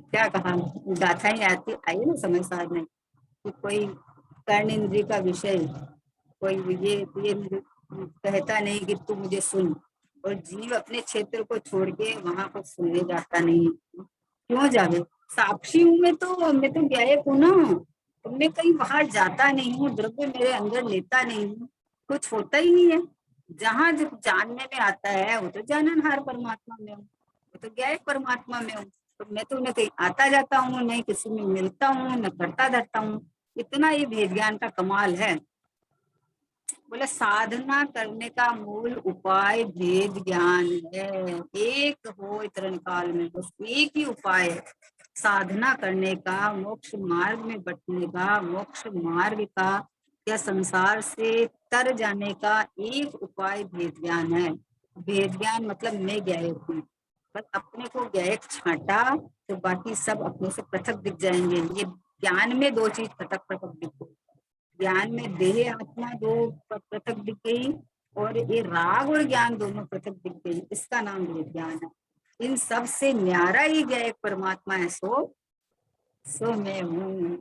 क्या कहा, गाथा ही आती आई ना समझ साध में, कि कोई कर्ण इंद्रिय का विषय, कोई ये कहता नहीं कि तू मुझे सुन, और जीव अपने क्षेत्र को छोड़ के वहां को सुनने जाता नहीं। क्यों जावे, साक्षी हूँ मैं तो गायक हूँ ना, तो मैं कहीं बाहर जाता नहीं हूँ, द्रव्य मेरे अंदर लेता नहीं हूँ, कुछ होता ही नहीं है। जहां जब जानने में आता है वो तो जाननहार परमात्मा में हूँ, वो तो गायक परमात्मा में हूँ, तो मैं तो न कहीं आता जाता हूँ, नहीं किसी में मिलता हूँ, न करता धरता हूँ। इतना ये भेद ज्ञान का कमाल है। बोले साधना करने का मूल उपाय भेद ज्ञान है, एक हो इतरण काल में, बस एक ही उपाय है साधना करने का, मोक्ष मार्ग में बढ़ने का, मोक्ष मार्ग का या संसार से तर जाने का एक उपाय भेद ज्ञान है। भेद ज्ञान मतलब मैं गायक हूँ, बस अपने को गायक छांटा तो बाकी सब अपने से पृथक दिख जाएंगे। ये ज्ञान में दो चीज पृथक पृथक दिखो, ज्ञान में देह आत्मा दो पृथक दिख गई, और ये राग और ज्ञान दोनों पृथक दिख गई, इसका नाम ज्ञान है। इन सब से न्यारा ही गया एक परमात्मा है, सो मैं हूँ।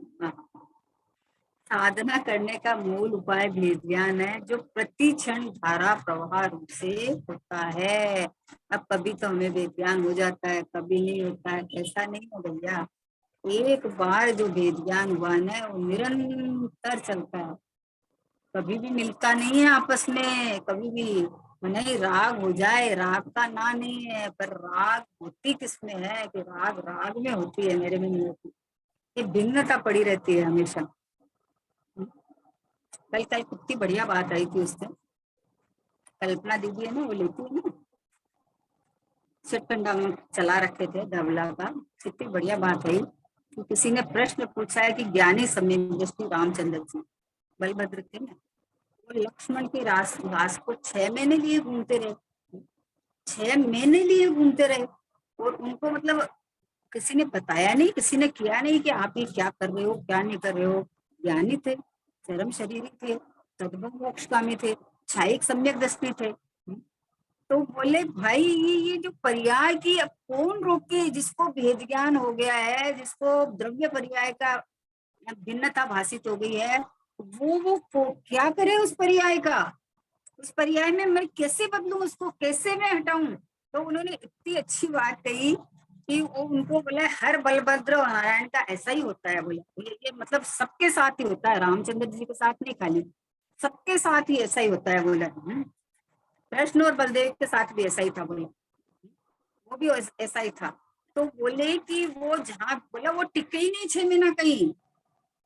साधना करने का मूल उपाय भेद ज्ञान है, जो प्रति क्षण धारा प्रवाह रूप से होता है। अब कभी तो हमें वेद ज्ञान हो जाता है, कभी नहीं होता है, ऐसा नहीं हो भैया। एक बार जो वेद ज्ञान हुआ ना, वो निरंतर चलता है, कभी भी मिलता नहीं है आपस में, कभी भी नहीं। राग हो जाए, राग का ना नहीं है, पर राग होती किसमें है, कि राग राग में होती है, मेरे में नहीं होती। ये भिन्नता पड़ी रहती है हमेशा। कल कल कितनी बढ़िया बात आई थी उससे, कल्पना दीदी है ना, वो लेती है ना, चिटकंडा में चला रखे थे धवला का, कितनी बढ़िया बात आई तो किसी ने प्रश्न पूछा है कि ज्ञानी सम्यक दृष्टि रामचंद्र जी बलभद्र थे ना, वो लक्ष्मण के रास को 6 महीने लिए घूमते रहे, 6 महीने लिए घूमते रहे, और उनको मतलब किसी ने बताया नहीं, किसी ने किया नहीं कि आप ये क्या कर रहे हो, क्या नहीं कर रहे हो। ज्ञानी थे, चरम शरीरी थे, तद्भव मोक्षगामी थे, छायिक सम्यक दृष्टि थे। तो बोले भाई ये जो पर्याय की अब कौन रोके, जिसको भेद ज्ञान हो गया है, जिसको द्रव्य पर्याय का भिन्नता भाषित हो गई है, वो क्या करे उस पर्याय का, उस पर्याय में मैं कैसे बदलूं, उसको कैसे मैं हटाऊं। तो उन्होंने इतनी अच्छी बात कही कि वो उनको बोले हर बलभद्र और नारायण का ऐसा ही होता है। बोले ये मतलब सबके साथ ही होता है, रामचंद्र जी के साथ नहीं खाली, सबके साथ ही ऐसा ही होता है। बोले कृष्ण और बलदेव के साथ भी ऐसा ही था। बोले वो भी ऐसा ही था। तो बोले कि वो जहाँ बोला वो टिके ही नहीं 6 महीना कहीं,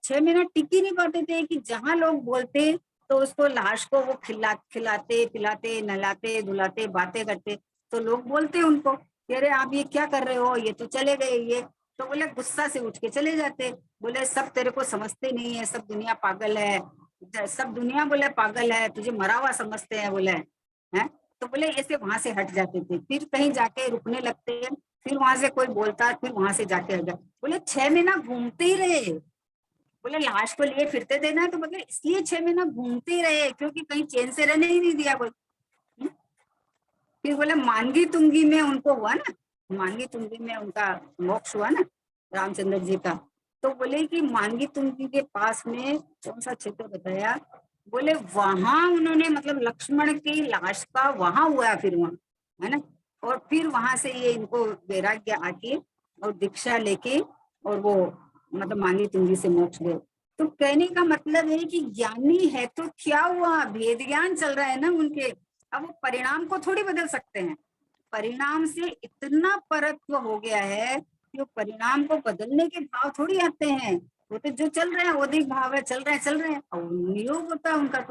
6 महीना टिक ही नहीं पाते थे कि जहाँ लोग बोलते तो उसको लाश को वो खिलाते पिलाते नहलाते धुलाते बातें करते, तो लोग बोलते उनको कि अरे आप ये क्या कर रहे हो, ये तो चले गए ये। तो बोले गुस्सा से उठ के चले जाते, बोले सब तेरे को समझते नहीं है, सब दुनिया पागल है, सब दुनिया बोले पागल है, तुझे मरा हुआ समझते हैं बोले है। तो बोले ऐसे वहां से हट जाते थे, फिर कहीं जाके रुकने लगते हैं, फिर वहां से कोई बोलता, फिर वहां से जाके हट जाते। बोले 6 महीना घूमते ही रहे। बोले लाश को लिए फिरते देना है तो मतलब इसलिए 6 महीना घूमते ही रहे क्योंकि कहीं चैन से रहने ही नहीं दिया कोई। फिर बोले मांगी तुंगी में उनको हुआ ना, मांगी तुंगी में उनका मोक्ष हुआ ना रामचंद्र जी का। तो बोले कि मांगी तुंगी के पास में कौन सा क्षेत्र बताया, बोले वहां उन्होंने मतलब लक्ष्मण की लाश का वहां हुआ, फिर वहां है ना, और फिर वहां से ये इनको वैराग्य आके और दीक्षा लेके और वो मतलब मांगी तुंगी से मोक्ष गए। तो कहने का मतलब है कि ज्ञानी है तो क्या हुआ, भेद ज्ञान चल रहा है ना उनके, अब वो परिणाम को थोड़ी बदल सकते हैं, परिणाम से इतना परत्व हो गया है कि वो परिणाम को बदलने के भाव थोड़ी आते हैं, वो तो जो चल रहे हैं अधिक भाव है, चल रहे हैं और नियोग होता है उनका।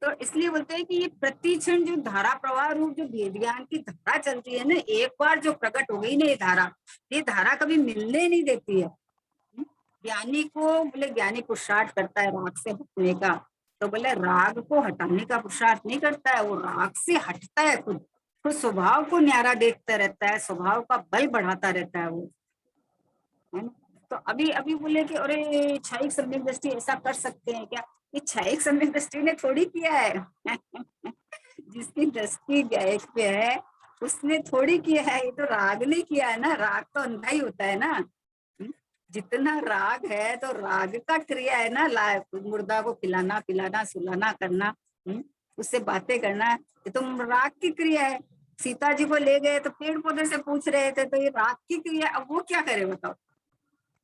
तो इसलिए बोलते हैं कि ये प्रति क्षण जो धारा प्रवाह रूप जो भेद ज्ञान की धारा चल रही है ना, एक बार जो प्रकट हो गई ना ये धारा कभी मिलने नहीं देती है। ज्ञानी को बोले ज्ञानी पुरुषार्थ करता है राग से हटने का, तो बोले राग को हटाने का पुरुषार्थ नहीं करता है, वो राग से हटता है, खुद स्वभाव को न्यारा देखता रहता है, स्वभाव का बल बढ़ाता रहता है वो, है ना। तो अभी अभी बोले कि अरे क्षयिक सम्यक दृष्टि ऐसा कर सकते हैं क्या, ये क्षयिक सम्यक दृष्टि ने थोड़ी किया है जिसकी दृष्टि गायक पे है उसने थोड़ी किया है, ये तो राग ने किया है ना, राग तो अंधा ही होता है ना। जितना राग है तो राग का क्रिया है ना, मुर्दा को खिलाना पिलाना सुलाना करना, उससे बातें करना, ये तो राग की क्रिया है। सीता जी को ले गए तो पेड़ पौधे से पूछ रहे थे, तो ये राग की क्रिया, अब वो क्या करे बताओ,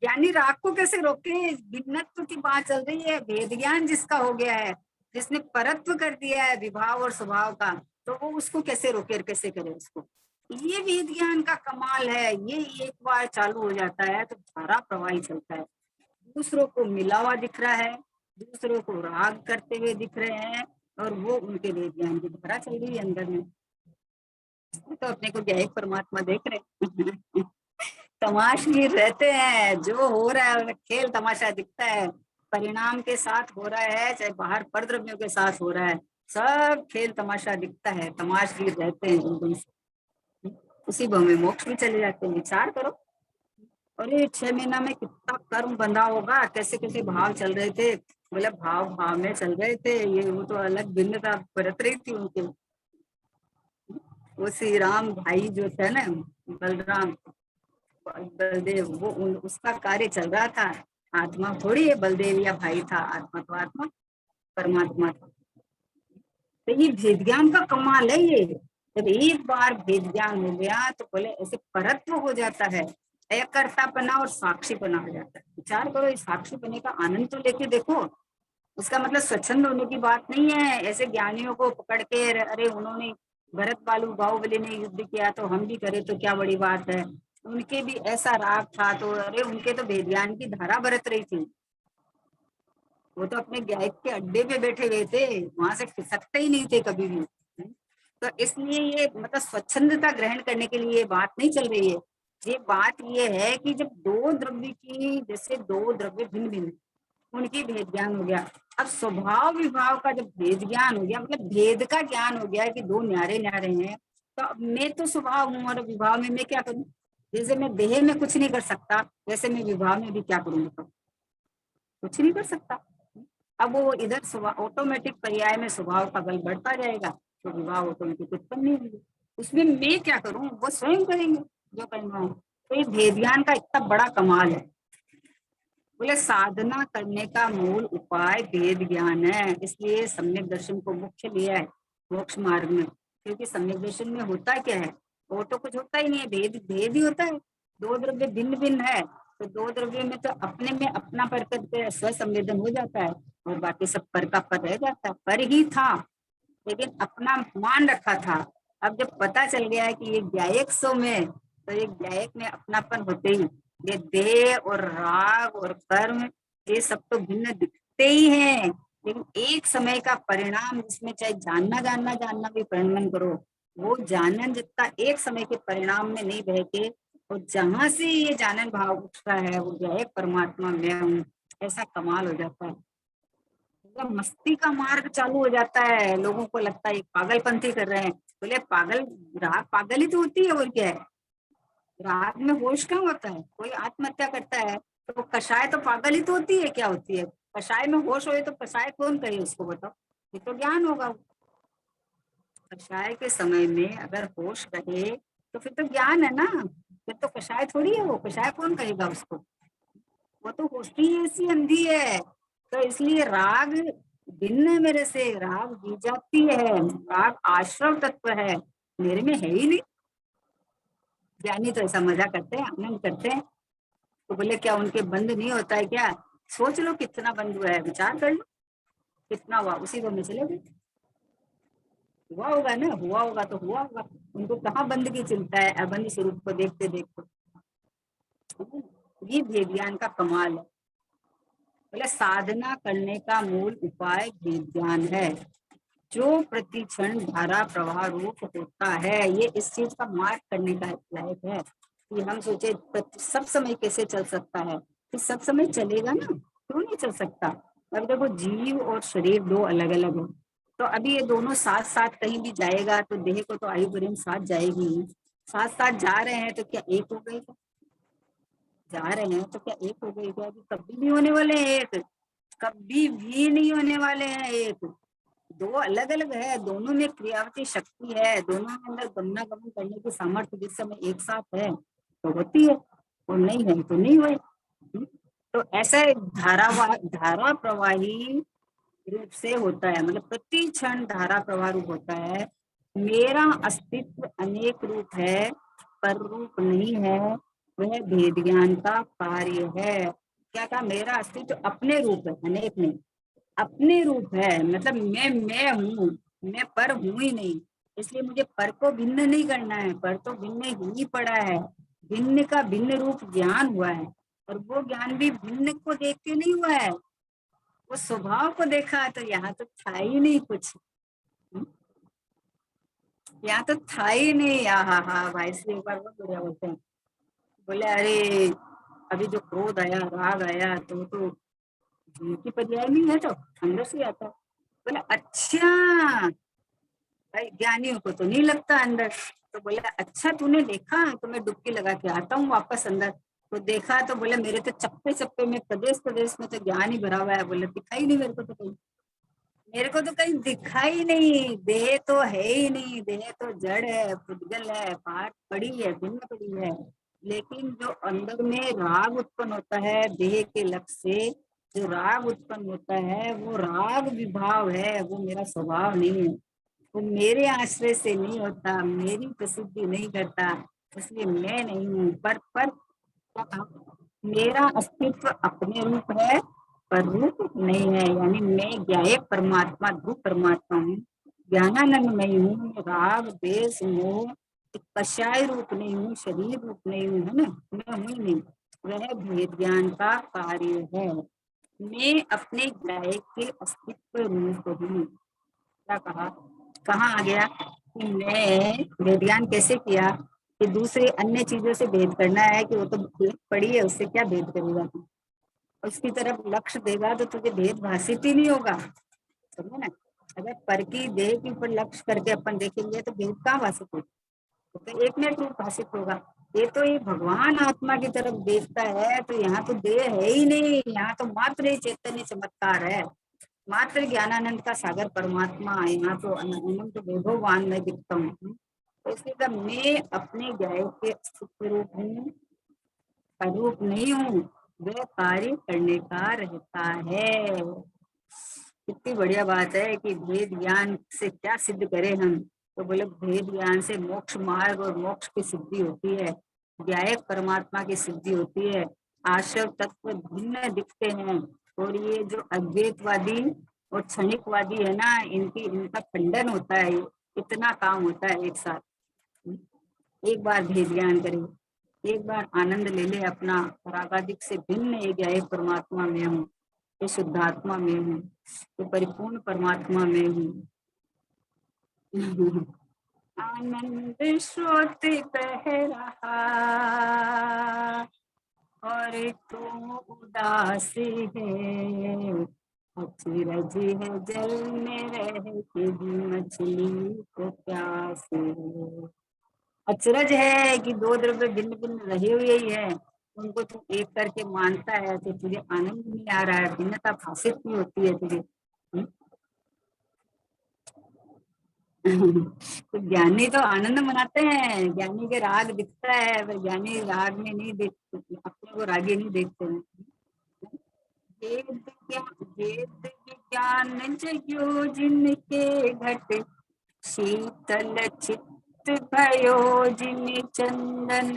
यानी राग को कैसे रोके, भिन्नत्व की बात चल रही है, भेद ज्ञान जिसका हो गया है, जिसने परत्व कर दिया है विभाव और स्वभाव का, तो वो उसको कैसे रोके और कैसे करे उसको। ये वेद ज्ञान का कमाल है, ये एक बार चालू हो जाता है तो धारा प्रवाही चलता है, दूसरों को मिला हुआ दिख रहा है, दूसरों को राग करते हुए दिख रहे हैं, और वो उनके वेद ज्ञान की धारा चल रही है अंदर में। तो अपने को क्या एक परमात्मा देख रहे तमाशगीर रहते हैं, जो हो रहा है खेल तमाशा दिखता है, परिणाम के साथ हो रहा है चाहे बाहर परद्रव्यों के साथ हो रहा है, सब खेल तमाशा दिखता है, तमाशगीर रहते हैं एकदम से, उसी भाव में मोक्ष में चले जाते हैं। विचार करो, और ये 6 महीना में कितना कर्म बंधा होगा, कैसे कैसे भाव चल रहे थे, मतलब भाव भाव में चल रहे थे, ये वो तो अलग भिन्नता बरत रही थी उनके। वो श्री राम भाई जो थे ना बलराम बलदेव, वो उसका कार्य चल रहा था, आत्मा थोड़ी है बलदेव या भाई था, आत्मा तो आत्मा परमात्मा था। तो ये भेद ज्ञान का कमाल है, ये जब एक बार भेद ज्ञान हो गया तो बोले ऐसे परत्व हो जाता है, अकर्तापना और साक्षीपना हो जाता है। विचार करो, इस साक्षीपने का आनंद तो लेके देखो, उसका मतलब स्वच्छंद होने की बात नहीं है, ऐसे ज्ञानियों को पकड़ के अरे उन्होंने भरत बालू बाहुबली ने युद्ध किया तो हम भी करें तो क्या बड़ी बात है, उनके भी ऐसा राग था तो अरे उनके तो वेद ज्ञान की धारा बरत रही थी, वो तो अपने गायक के अड्डे पे बैठे हुए थे, वहां से खिसकते ही नहीं थे कभी भी। तो इसलिए ये मतलब स्वच्छंदता ग्रहण करने के लिए ये बात नहीं चल रही है ये बात ये है कि जब दो द्रव्य की, जैसे दो द्रव्य भिन्न भिन्न, उनकी भेद ज्ञान हो गया। अब स्वभाव विभाव का जब भेद ज्ञान हो गया, मतलब भेद का ज्ञान हो गया कि दो न्यारे न्यारे हैं, तो अब मैं तो स्वभाव हूँ और विभाव में मैं क्या करूँ? जैसे मैं देह में कुछ नहीं कर सकता, वैसे मैं विभाव में भी क्या करूँगा? तो कुछ नहीं कर सकता। अब वो इधर स्वभाव ऑटोमेटिक पर्याय में स्वभाव का बल बढ़ता जाएगा, तो विभाव ऑटोमेटिक उत्पन्न नहीं होगी। उसमें मैं क्या करूँ? वो स्वयं करेंगे जो करना है। तो ये भेद ज्ञान का इतना बड़ा कमाल है। बोले साधना करने का मूल उपाय भेद ज्ञान है, इसलिए सम्यक दर्शन को मुख्य लिया है मोक्ष मार्ग में। क्योंकि सम्यक दर्शन में होता क्या है? वो तो कुछ होता ही नहीं है, भेद भेद ही होता है। दो द्रव्य भिन्न भिन्न है, तो दो द्रव्य में तो अपने में अपना पर करके स्व संवेदन हो जाता है, और बाकी सब पर का पर रह जाता है। पर ही था, लेकिन अपना मान रखा था। अब जब पता चल गया है कि ये ज्ञायक सो में, तो ये ज्ञायक में अपनापन होते ही ये देह और राग और कर्म, ये सब तो भिन्न दिखते ही हैं, लेकिन एक समय का परिणाम जिसमें चाहे जानना जानना जानना भी परिणाम करो, वो जानन जितना एक समय के परिणाम में नहीं बह के, और जहां से ये जानन भाव उठता है वो ज्ञायक परमात्मा मैं हूँ, ऐसा कमाल हो जाता है। मतलब मस्ती का मार्ग चालू हो जाता है। लोगों को लगता है पागलपंथी कर रहे हैं। बोले पागल, राग पागल ही तो होती है, और क्या है? राग में होश कहाँ होता है? कोई आत्महत्या करता है तो कषाय तो पागल ही तो होती है, क्या होती है? कषाय में होश होए तो कषाय कौन करे उसको, बताओ? ये तो ज्ञान होगा। कषाय के समय में अगर होश रहे तो फिर तो ज्ञान है ना, फिर तो कषाय थोड़ी है। वो कषाय कौन कहेगा उसको? वो तो होती ऐसी अंधी है। तो इसलिए राग भिन्न है मेरे से, राग बीजाती है, राग आश्रव तत्व है, मेरे में है ही नहीं। ज्ञानी तो ऐसा मजा करते हैं, आनंद करते हैं। तो बोले क्या उनके बंद नहीं होता है क्या? सोच लो कितना बंद हुआ है, विचार कर लो कितना हुआ, उसी को में चले गए। हुआ होगा ना, हुआ होगा तो हुआ होगा। उनको कहाँ बंद की चिंता है, अबंध स्वरूप को देखते देखते। ये ज्ञान का कमाल है। बोले साधना करने का मूल उपाय ज्ञान है, जो प्रतिक्षण धारा प्रवाह रूप होता है। ये इस चीज का मार्क करने का लायक है कि हम सोचे सब समय कैसे चल सकता है, कि सब समय चलेगा ना, क्यों नहीं चल सकता? अब देखो जीव और शरीर दो अलग अलग है, तो अभी ये दोनों साथ साथ कहीं भी जाएगा तो देह को तो आयु पर्यंत साथ जाएगी। साथ साथ जा रहे हैं तो क्या एक हो गए? जा रहे हैं तो क्या एक हो गई? क्या कभी नहीं होने वाले हैं एक, कभी भी नहीं होने वाले हैं एक। दो अलग अलग है, दोनों में क्रियावती शक्ति है, दोनों के अंदर गमनागमन करने की सामर्थ्य जिस समय एक साथ है तो होती है, और नहीं है तो नहीं हुए। तो ऐसा धारा प्रवाही रूप से होता है, मतलब प्रति क्षण धारा प्रवाह रूप होता है। मेरा अस्तित्व अनेक रूप है, पर रूप नहीं है, वह भेद ज्ञान का कार्य है। क्या कहा? मेरा अस्तित्व अपने रूप है, अनेक नहीं। अपने रूप है, मतलब मैं हूँ, मैं पर हूँ ही नहीं। इसलिए मुझे पर को भिन्न नहीं करना है, पर तो भिन्न ही पड़ा है। भिन्न का भिन्न रूप ज्ञान हुआ है, और वो ज्ञान भी भिन्न को देख के नहीं हुआ है, वो स्वभाव को देखा है। तो यहाँ तो था ही नहीं कुछ, यहाँ तो था ही नहीं। हाँ हाँ भाई से एक बार बहुत बढ़िया बोलते हैं। बोले अरे अभी जो क्रोध आया, राग आया, तो की पर्याय नहीं है, तो अंदर से आता है। बोले अच्छा, भाई ज्ञानियों को तो नहीं लगता अंदर। तो बोला अच्छा तूने देखा, तो मैं डुबकी लगा के आता हूँ वापस अंदर। तो देखा तो बोले मेरे तो चप्पे चप्पे में, प्रदेश प्रदेश में तो ज्ञान ही भरा हुआ है। बोले दिखाई नहीं मेरे को तो कहीं, मेरे को तो कहीं दिखाई नहीं। देह तो है ही नहीं, देह तो जड़ है, पुद्गल है, पाठ पड़ी है, भिन्न पड़ी है। लेकिन जो अंदर में राग उत्पन्न होता है देह के लक्ष्य से, जो राग उत्पन्न होता है वो राग विभाव है, वो मेरा स्वभाव नहीं है। वो मेरे आश्रय से नहीं होता, मेरी प्रसिद्धि नहीं करता, इसलिए मैं नहीं हूँ। पर क्या कहा? मेरा अस्तित्व अपने रूप है, पर रूप नहीं है। यानी मैं ज्ञायक परमात्मा, ध्रुव परमात्मा हूँ, ज्ञानानंद नहीं हूँ। मैं राग देश मोह कषाय रूप नहीं हूँ, शरीर रूप नहीं हूँ, है ना, मैं हूँ ही नहीं। वह भेद ज्ञान का कार्य है। मैं अपने ज्ञायक के अस्तित्व रूप हूँ। क्या कहा? कहाँ आ गया कि मैं वेद ज्ञान कैसे किया? कि दूसरे अन्य चीजों से भेद करना है कि वो तो पड़ी है, उससे क्या भेद करेगा तू, उसकी तरफ लक्ष्य देगा तो तुझे भेद भाषित ही नहीं होगा। समझे ना? अगर पर की देह के ऊपर लक्ष्य करके अपन देखेंगे तो भेद कहाँ भाषित होगा, तो एक मिनट रूप भाषित होगा। ये तो ये भगवान आत्मा की तरफ देखता है तो यहाँ तो देह है ही नहीं, यहाँ तो मात्र ही चैतन्य चमत्कार है, मात्र ज्ञानानंद का सागर परमात्मा है। यहाँ तो अनंत वैभवान में दिखता हूँ, तो इसलिए कहा, मैं अपने ज्ञान के अस्तित्व रूप हूँ, अरूप नहीं हूँ, वह कार्य करने का रहता है। कितनी बढ़िया बात है कि भेद ज्ञान से क्या सिद्ध करें हम, तो बोले भेद ज्ञान से मोक्ष मार्ग और मोक्ष की सिद्धि होती है, ज्ञायक परमात्मा की सिद्धि होती है, आश्रव तत्व भिन्न दिखते हैं, और ये जो अद्वैतवादी और क्षणिकवादी है ना, इनका खंडन होता है, इतना काम होता है एक साथ। एक बार भेद ज्ञान करे, एक बार आनंद ले ले अपना, रागादिक से भिन्न एक ज्ञायक परमात्मा में हूँ, ये शुद्धात्मा में हूँ, ये परिपूर्ण परमात्मा में हूँ। आनंद स्रोत बह रहा और तू उदास है, अचरज है जल में रहती मछली को प्यास है। अचरज है कि दो द्रव्य भिन्न भिन्न रहे हुए ही है, उनको तू एक करके मानता है तो तुझे आनंद नहीं आ रहा है, भिन्नता भाषित नहीं होती है तुझे। तो ज्ञानी तो आनंद मनाते हैं, ज्ञानी के राग दिखता है, पर ज्ञानी राग में नहीं देखते, अपने को रागी नहीं देखते हैं। वेद विज्ञान जयो जिनके घट, शीतल चित्त भयो जिन चंदन,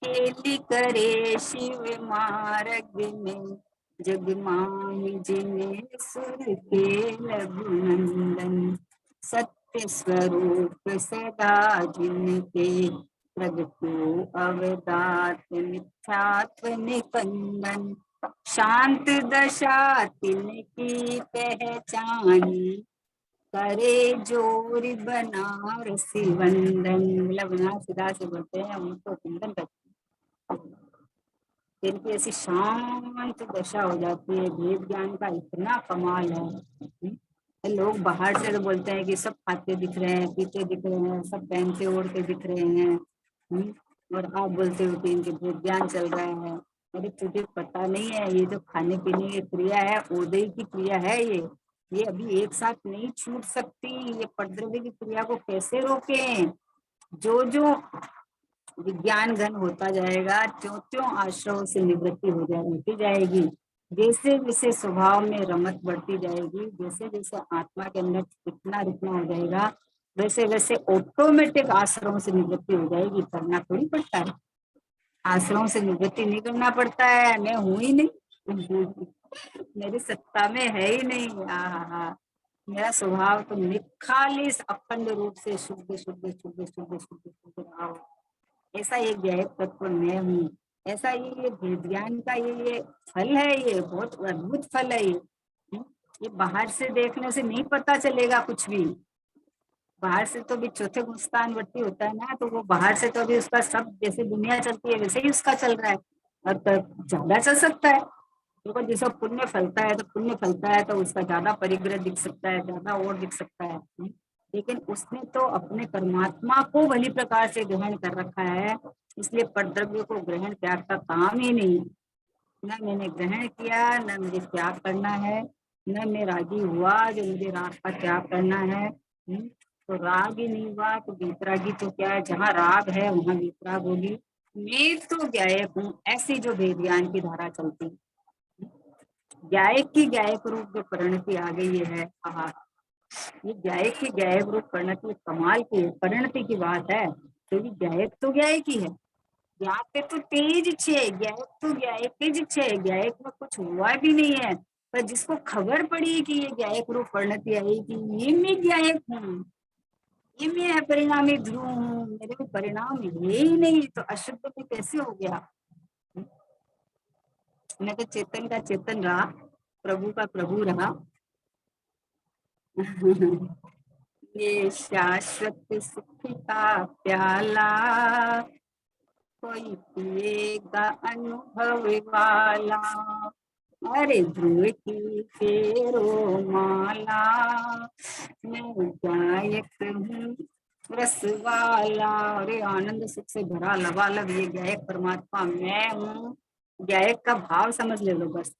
केली करे शिव मार्ग में, जग माहि जिने सुर के लघुनंदन, सत्य स्वरूप सदा जिनके, प्रगटो अवदात मिथ्यात्व निकंदन, शांत दशा तिनकी पहचानी, करे जोर बनारसी वंदन। मतलब बनारसी दास से बोलते हैं, उनको वंदन करते हैं, इनकी ऐसी शांत दशा हो जाती है। वेद ज्ञान का इतना कमाल है। लोग बाहर से तो बोलते हैं कि सब खाते दिख रहे हैं, पीते दिख रहे हैं, सब पहनते ओढ़ते दिख रहे हैं, और आप बोलते हो कि इनके वेद ज्ञान चल रहा है। अरे तुझे पता नहीं है, ये जो खाने पीने की क्रिया है, उदय की क्रिया है, ये अभी एक साथ नहीं छूट सकती। ये पटद्रव्य की क्रिया को कैसे रोकें? जो जो विज्ञान घन होता जाएगा, त्यों त्यों आश्रम से निवृत्ति होती जाएगी। जैसे जैसे स्वभाव में रमत बढ़ती जाएगी, जैसे जैसे आत्मा के अंदर इतना रुकना हो जाएगा, वैसे वैसे ऑटोमेटिक आश्रम से निवृत्ति हो जाएगी। करना थोड़ी पड़ता है, आश्रम से निवृत्ति नहीं करना पड़ता है। मैं हूं ही नहीं, मेरी सत्ता में है ही नहीं। हाँ, मेरा स्वभाव तो निखालिस अखंड रूप से शुद्ध शुद्ध शुद्ध शुद्ध शुद्ध शुद्ध रहा हो। ऐसा एक ज्ञायक तत्व मैं हूँ। ऐसा ये भेद ज्ञान का ये फल है, ये बहुत अद्भुत फल है। ये बाहर से देखने से नहीं पता चलेगा कुछ भी। बाहर से तो भी चौथे गुणस्थान वर्ती होता है ना, तो वो बाहर से तो अभी उसका सब जैसे दुनिया चलती है वैसे ही उसका चल रहा है, और तो ज्यादा चल सकता है। देखो जैसा पुण्य फलता है तो पुण्य फलता है तो उसका ज्यादा परिग्रह दिख सकता है, ज्यादा और दिख सकता है। लेकिन उसने तो अपने परमात्मा को भली प्रकार से ग्रहण कर रखा है, इसलिए परद्रव्य को ग्रहण त्याग का काम ही नहीं। न मैंने ग्रहण किया, न मुझे त्याग करना है, न मैं रागी हुआ जो मुझे राग का त्याग करना है। तो राग ही नहीं हुआ तो वीतरागी तो क्या है? जहाँ राग है वहां वीतराग होगी। मैं तो गायक हूँ, ऐसी जो वेद ज्ञान की धारा चलती, गायक की गायक रूप जो परिणति आ गई है। हाँ, ये गायक की गायक रूप परिणति कमाल की परिणति की बात है। तो ये गायक तो गायक ही है, यहाँ पे तो तेज छे, गायक तो गायक छे, गायक में कुछ हुआ भी नहीं है। पर जिसको खबर पड़ी कि ये गायक रूप परिणति आई कि ये मैं गायक हूँ, ये मैं परिणामी ध्रुव हूँ, मेरे को परिणाम ये ही नहीं, तो अशुद्ध में कैसे हो गया? मैं तो चेतन का चेतन रहा, प्रभु का प्रभु रहा। ये शाश्वत सुख का प्याला, कोई पिएगा अनुभव वाला। अरे ध्रुव की फेरो माला, मैं गायक हूँ रस वाला। अरे आनंद सुख से भरा लबालब ये गायक परमात्मा मैं हूँ। गायक का भाव समझ ले लो बस।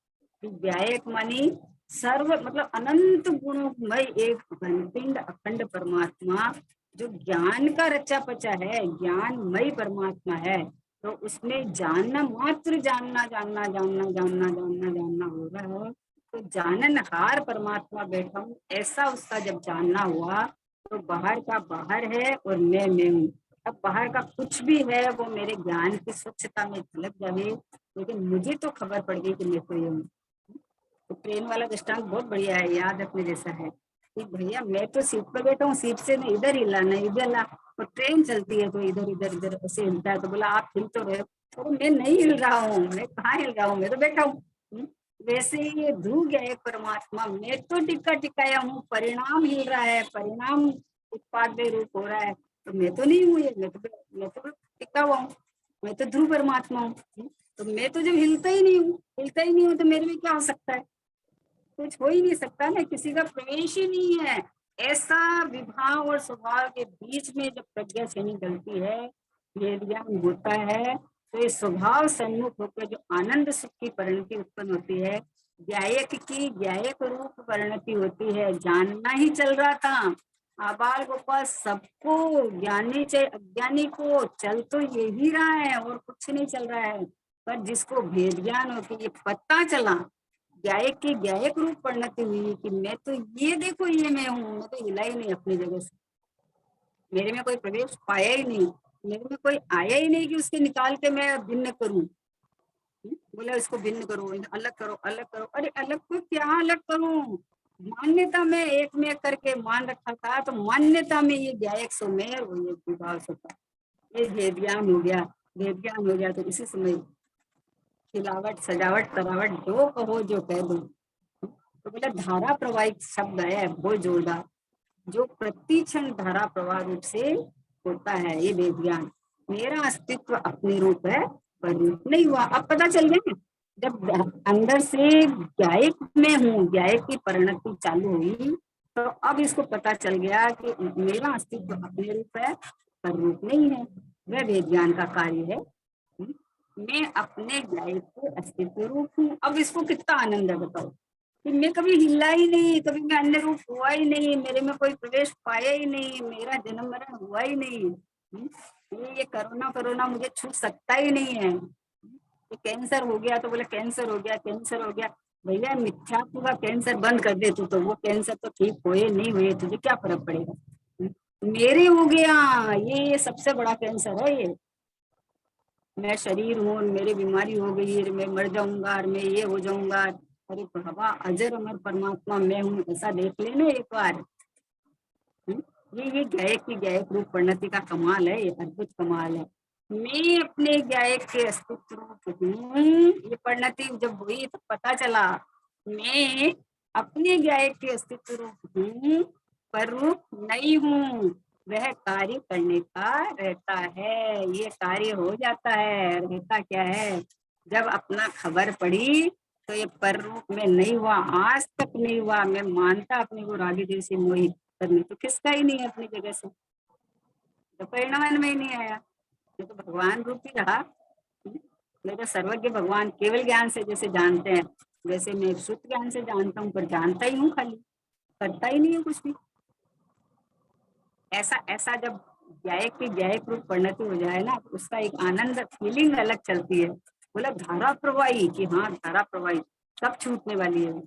गायक मानी सर्व मतलब अनंत गुणमय एक घनपिंड अखंड परमात्मा, जो ज्ञान का रचा पचा है, ज्ञानमय परमात्मा है। तो उसमें जानना मात्र जानना जानना जानना जानना जानना जानना हो रहा है। तो जाननहार परमात्मा बैठा हूँ, ऐसा उसका जब जानना हुआ तो बाहर का बाहर है और मैं हूँ। अब बाहर का कुछ भी है वो मेरे ज्ञान की स्वच्छता में झलक जाए, लेकिन मुझे तो खबर पड़ गई कि मैं तो ये हूँ। तो ट्रेन वाला दृष्टांत बहुत बढ़िया है, याद रखने जैसा है कि भैया मैं तो सीट पर बैठा हूँ, सीट से नहीं इधर हिला नहीं इधर ला, और ट्रेन चलती है तो इधर इधर इधर ऐसे हिलता है। तो बोला आप हिल तो रहे, तो मैं नहीं हिल रहा हूँ, मैं कहाँ हिल रहा हूँ, मैं तो बैठा हूँ। वैसे ही ये ध्रुव गया है परमात्मा, मैं तो टिक्का टिकाया हूँ, परिणाम हिल रहा है, परिणाम उत्पाद में रूप हो रहा है, तो मैं तो नहीं हूँ ये, मैं तो टिका हुआ हूँ, मैं तो ध्रुव परमात्मा हूँ। तो मैं तो जब हिलता ही नहीं हूँ, हिलता ही नहीं हूँ, तो मेरे में क्या हो सकता है, कुछ हो ही नहीं सकता ना, किसी का प्रवेश ही नहीं है। ऐसा विभाव और स्वभाव के बीच में जब प्रज्ञा से निकलती है, ये ज्ञान होता है, तो ये स्वभाव सम्मुख होकर जो आनंद सुख की परिणति उत्पन्न होती है, गायक की गायक रूप परिणति होती है। जानना ही चल रहा था, आबाल गोपाल सबको, ज्ञानी चाहे अज्ञानी को, चल तो यही रहा है और कुछ नहीं चल रहा है। पर जिसको भेद ज्ञान होती है, पता चला, गायक की गायक रूप परिणति हुई कि मैं तो ये देखो ये मैं हूँ, मैं तो हिला ही नहीं अपनी जगह से, मेरे में कोई प्रवेश पाया ही नहीं, मेरे में कोई आया ही नहीं कि उसके निकाल के मैं भिन्न करूं। बोला इसको भिन्न करो, अलग करो, अलग करो। अरे अलग को क्या अलग करूं, मान्यता में एक में करके मान रखा था, तो मान्यता में ये गायक सो मैं और ये विभाव सो था। ये भेद ज्ञान हो गया, भेद ज्ञान हो गया तो इसी समय खिलावट सजावट तरावट जो कहो जो कह दो। तो बोला धारा प्रवाहित शब्द है वो जोरदार, जो प्रति क्षण धारा प्रवाह रूप से होता है ये वेद ज्ञान। मेरा अस्तित्व अपने रूप है पर रूप नहीं हुआ। अब पता चल गया, जब अंदर से गायक में हूँ, गायक की परिणति चालू हुई, तो अब इसको पता चल गया कि मेरा अस्तित्व अपने रूप है पर रूप नहीं है, वह वेद ज्ञान का कार्य है। मैं अपने गायक के अस्तित्व रूप हूँ। अब इसको कितना आनंद है बताओ कि मैं कभी हिला ही नहीं, कभी मैं अन्य रूप हुआ ही नहीं, मेरे में कोई प्रवेश पाया ही नहीं, मेरा जन्म मरण हुआ ही नहीं। ये कोरोना कोरोना मुझे छू सकता ही नहीं है। तो कैंसर हो गया तो बोले कैंसर हो गया, कैंसर हो गया। भैया मिथ्यात्व का कैंसर बंद कर दे तो वो कैंसर तो ठीक हुए नहीं हुए तुझे क्या फर्क पड़ेगा। मेरे हो गया, ये सबसे बड़ा कैंसर है ये। मैं शरीर हूँ, मेरी बीमारी हो गई, मैं मर जाऊंगा, मैं ये हो जाऊंगा। अरे बाबा अजर अमर परमात्मा मैं हूँ, ऐसा देख लेना एक बार। ये गायक की गायक रूप परिणति का कमाल है, ये अद्भुत कमाल है। मैं अपने गायक के अस्तित्व रूप हूँ। ये परिणति जब हुई तो पता चला मैं अपने गायक के अस्तित्व रूप हूँ पर रूप नहीं हूँ। वह कार्य करने का रहता है, ये कार्य हो जाता है, रहता क्या है, जब अपना खबर पड़ी तो ये पर रूप में नहीं हुआ, आज तक नहीं हुआ। मैं मानता अपने को रागी जैसी मोहित करने तो किसका ही नहीं है अपनी जगह से, तो परिणाम में ही नहीं आया। ये तो भगवान रूप ही रहा। मैं तो सर्वज्ञ भगवान केवल ज्ञान से जैसे जानते हैं, वैसे मैं शुद्ध ज्ञान से जानता हूँ, पर जानता ही हूँ खाली, करता ही नहीं है कुछ भी। ऐसा ऐसा जब गायक की गायक रूप परिणति हो जाए ना, तो उसका एक आनंद फीलिंग अलग चलती है। बोला धारा प्रवाही, कि हाँ धारा प्रवाही सब छूटने वाली है।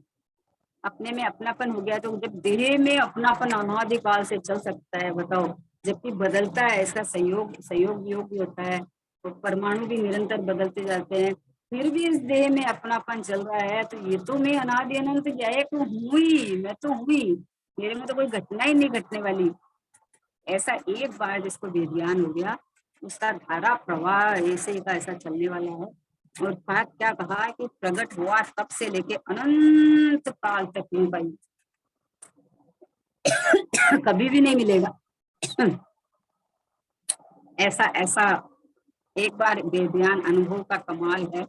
अपने में अपनापन हो गया, तो जब देह में अपनापन अनादिकाल से चल सकता है बताओ, जबकि बदलता है, इसका संयोग संयोग वियोग भी होता है, तो परमाणु भी निरंतर बदलते जाते हैं, फिर भी इस देह में अपनापन चल रहा है। तो ये तो मैं अनादि अनंत गायक हूँ ही, मैं तो हुई, मेरे में तो कोई घटना ही नहीं घटने वाली। ऐसा एक बार जिसको विज्ञान हो गया, उसका धारा प्रवाह ऐसे का ऐसा चलने वाला है। और बात क्या कहा कि प्रकट हुआ तब से लेके अनंत काल तक नहीं पाई, कभी भी नहीं मिलेगा। ऐसा ऐसा एक बार वेदज्ञान अनुभव का कमाल है।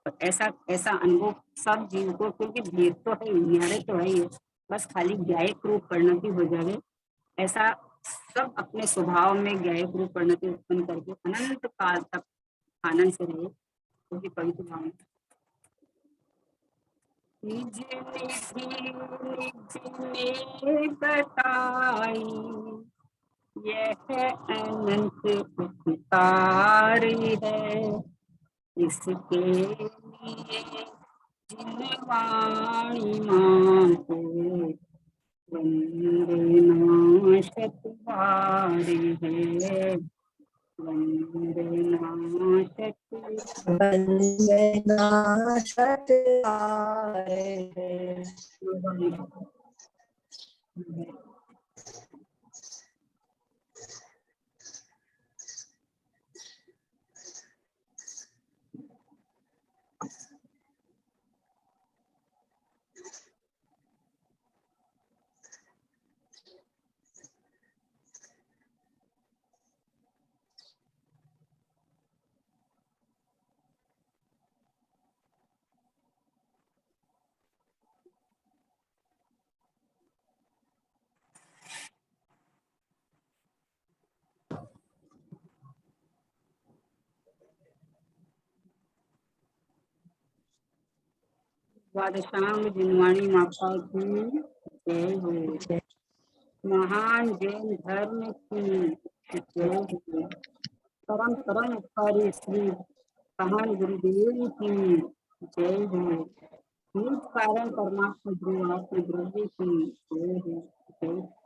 तो ऐसा ऐसा अनुभव सब जीव को, क्योंकि भेद तो है, न्यारे तो है ही है, बस खाली ज्ञायक रूप परिणति हो जाए, ऐसा सब अपने स्वभाव में ज्ञायक रूप परिणति उत्पन्न करके अनंत काल तक आनंद से रहे, क्योंकि पवित्र भाव निज निधि निज ने बताई, यह अनंत उपकारी है, इसके लिए जिन वाणी मां को वंदे नाशक बारी है, वंदे नाशक वंदना शतवारे है। द्वादशांग जिनवाणी माता की जय हो। महान जैन धर्म की जय हो। परम परम उपकारी श्री महान गुरुदेव की जय हो। मूल कारण परमात्मा ध्रुव द्रव्य की जय हो। जय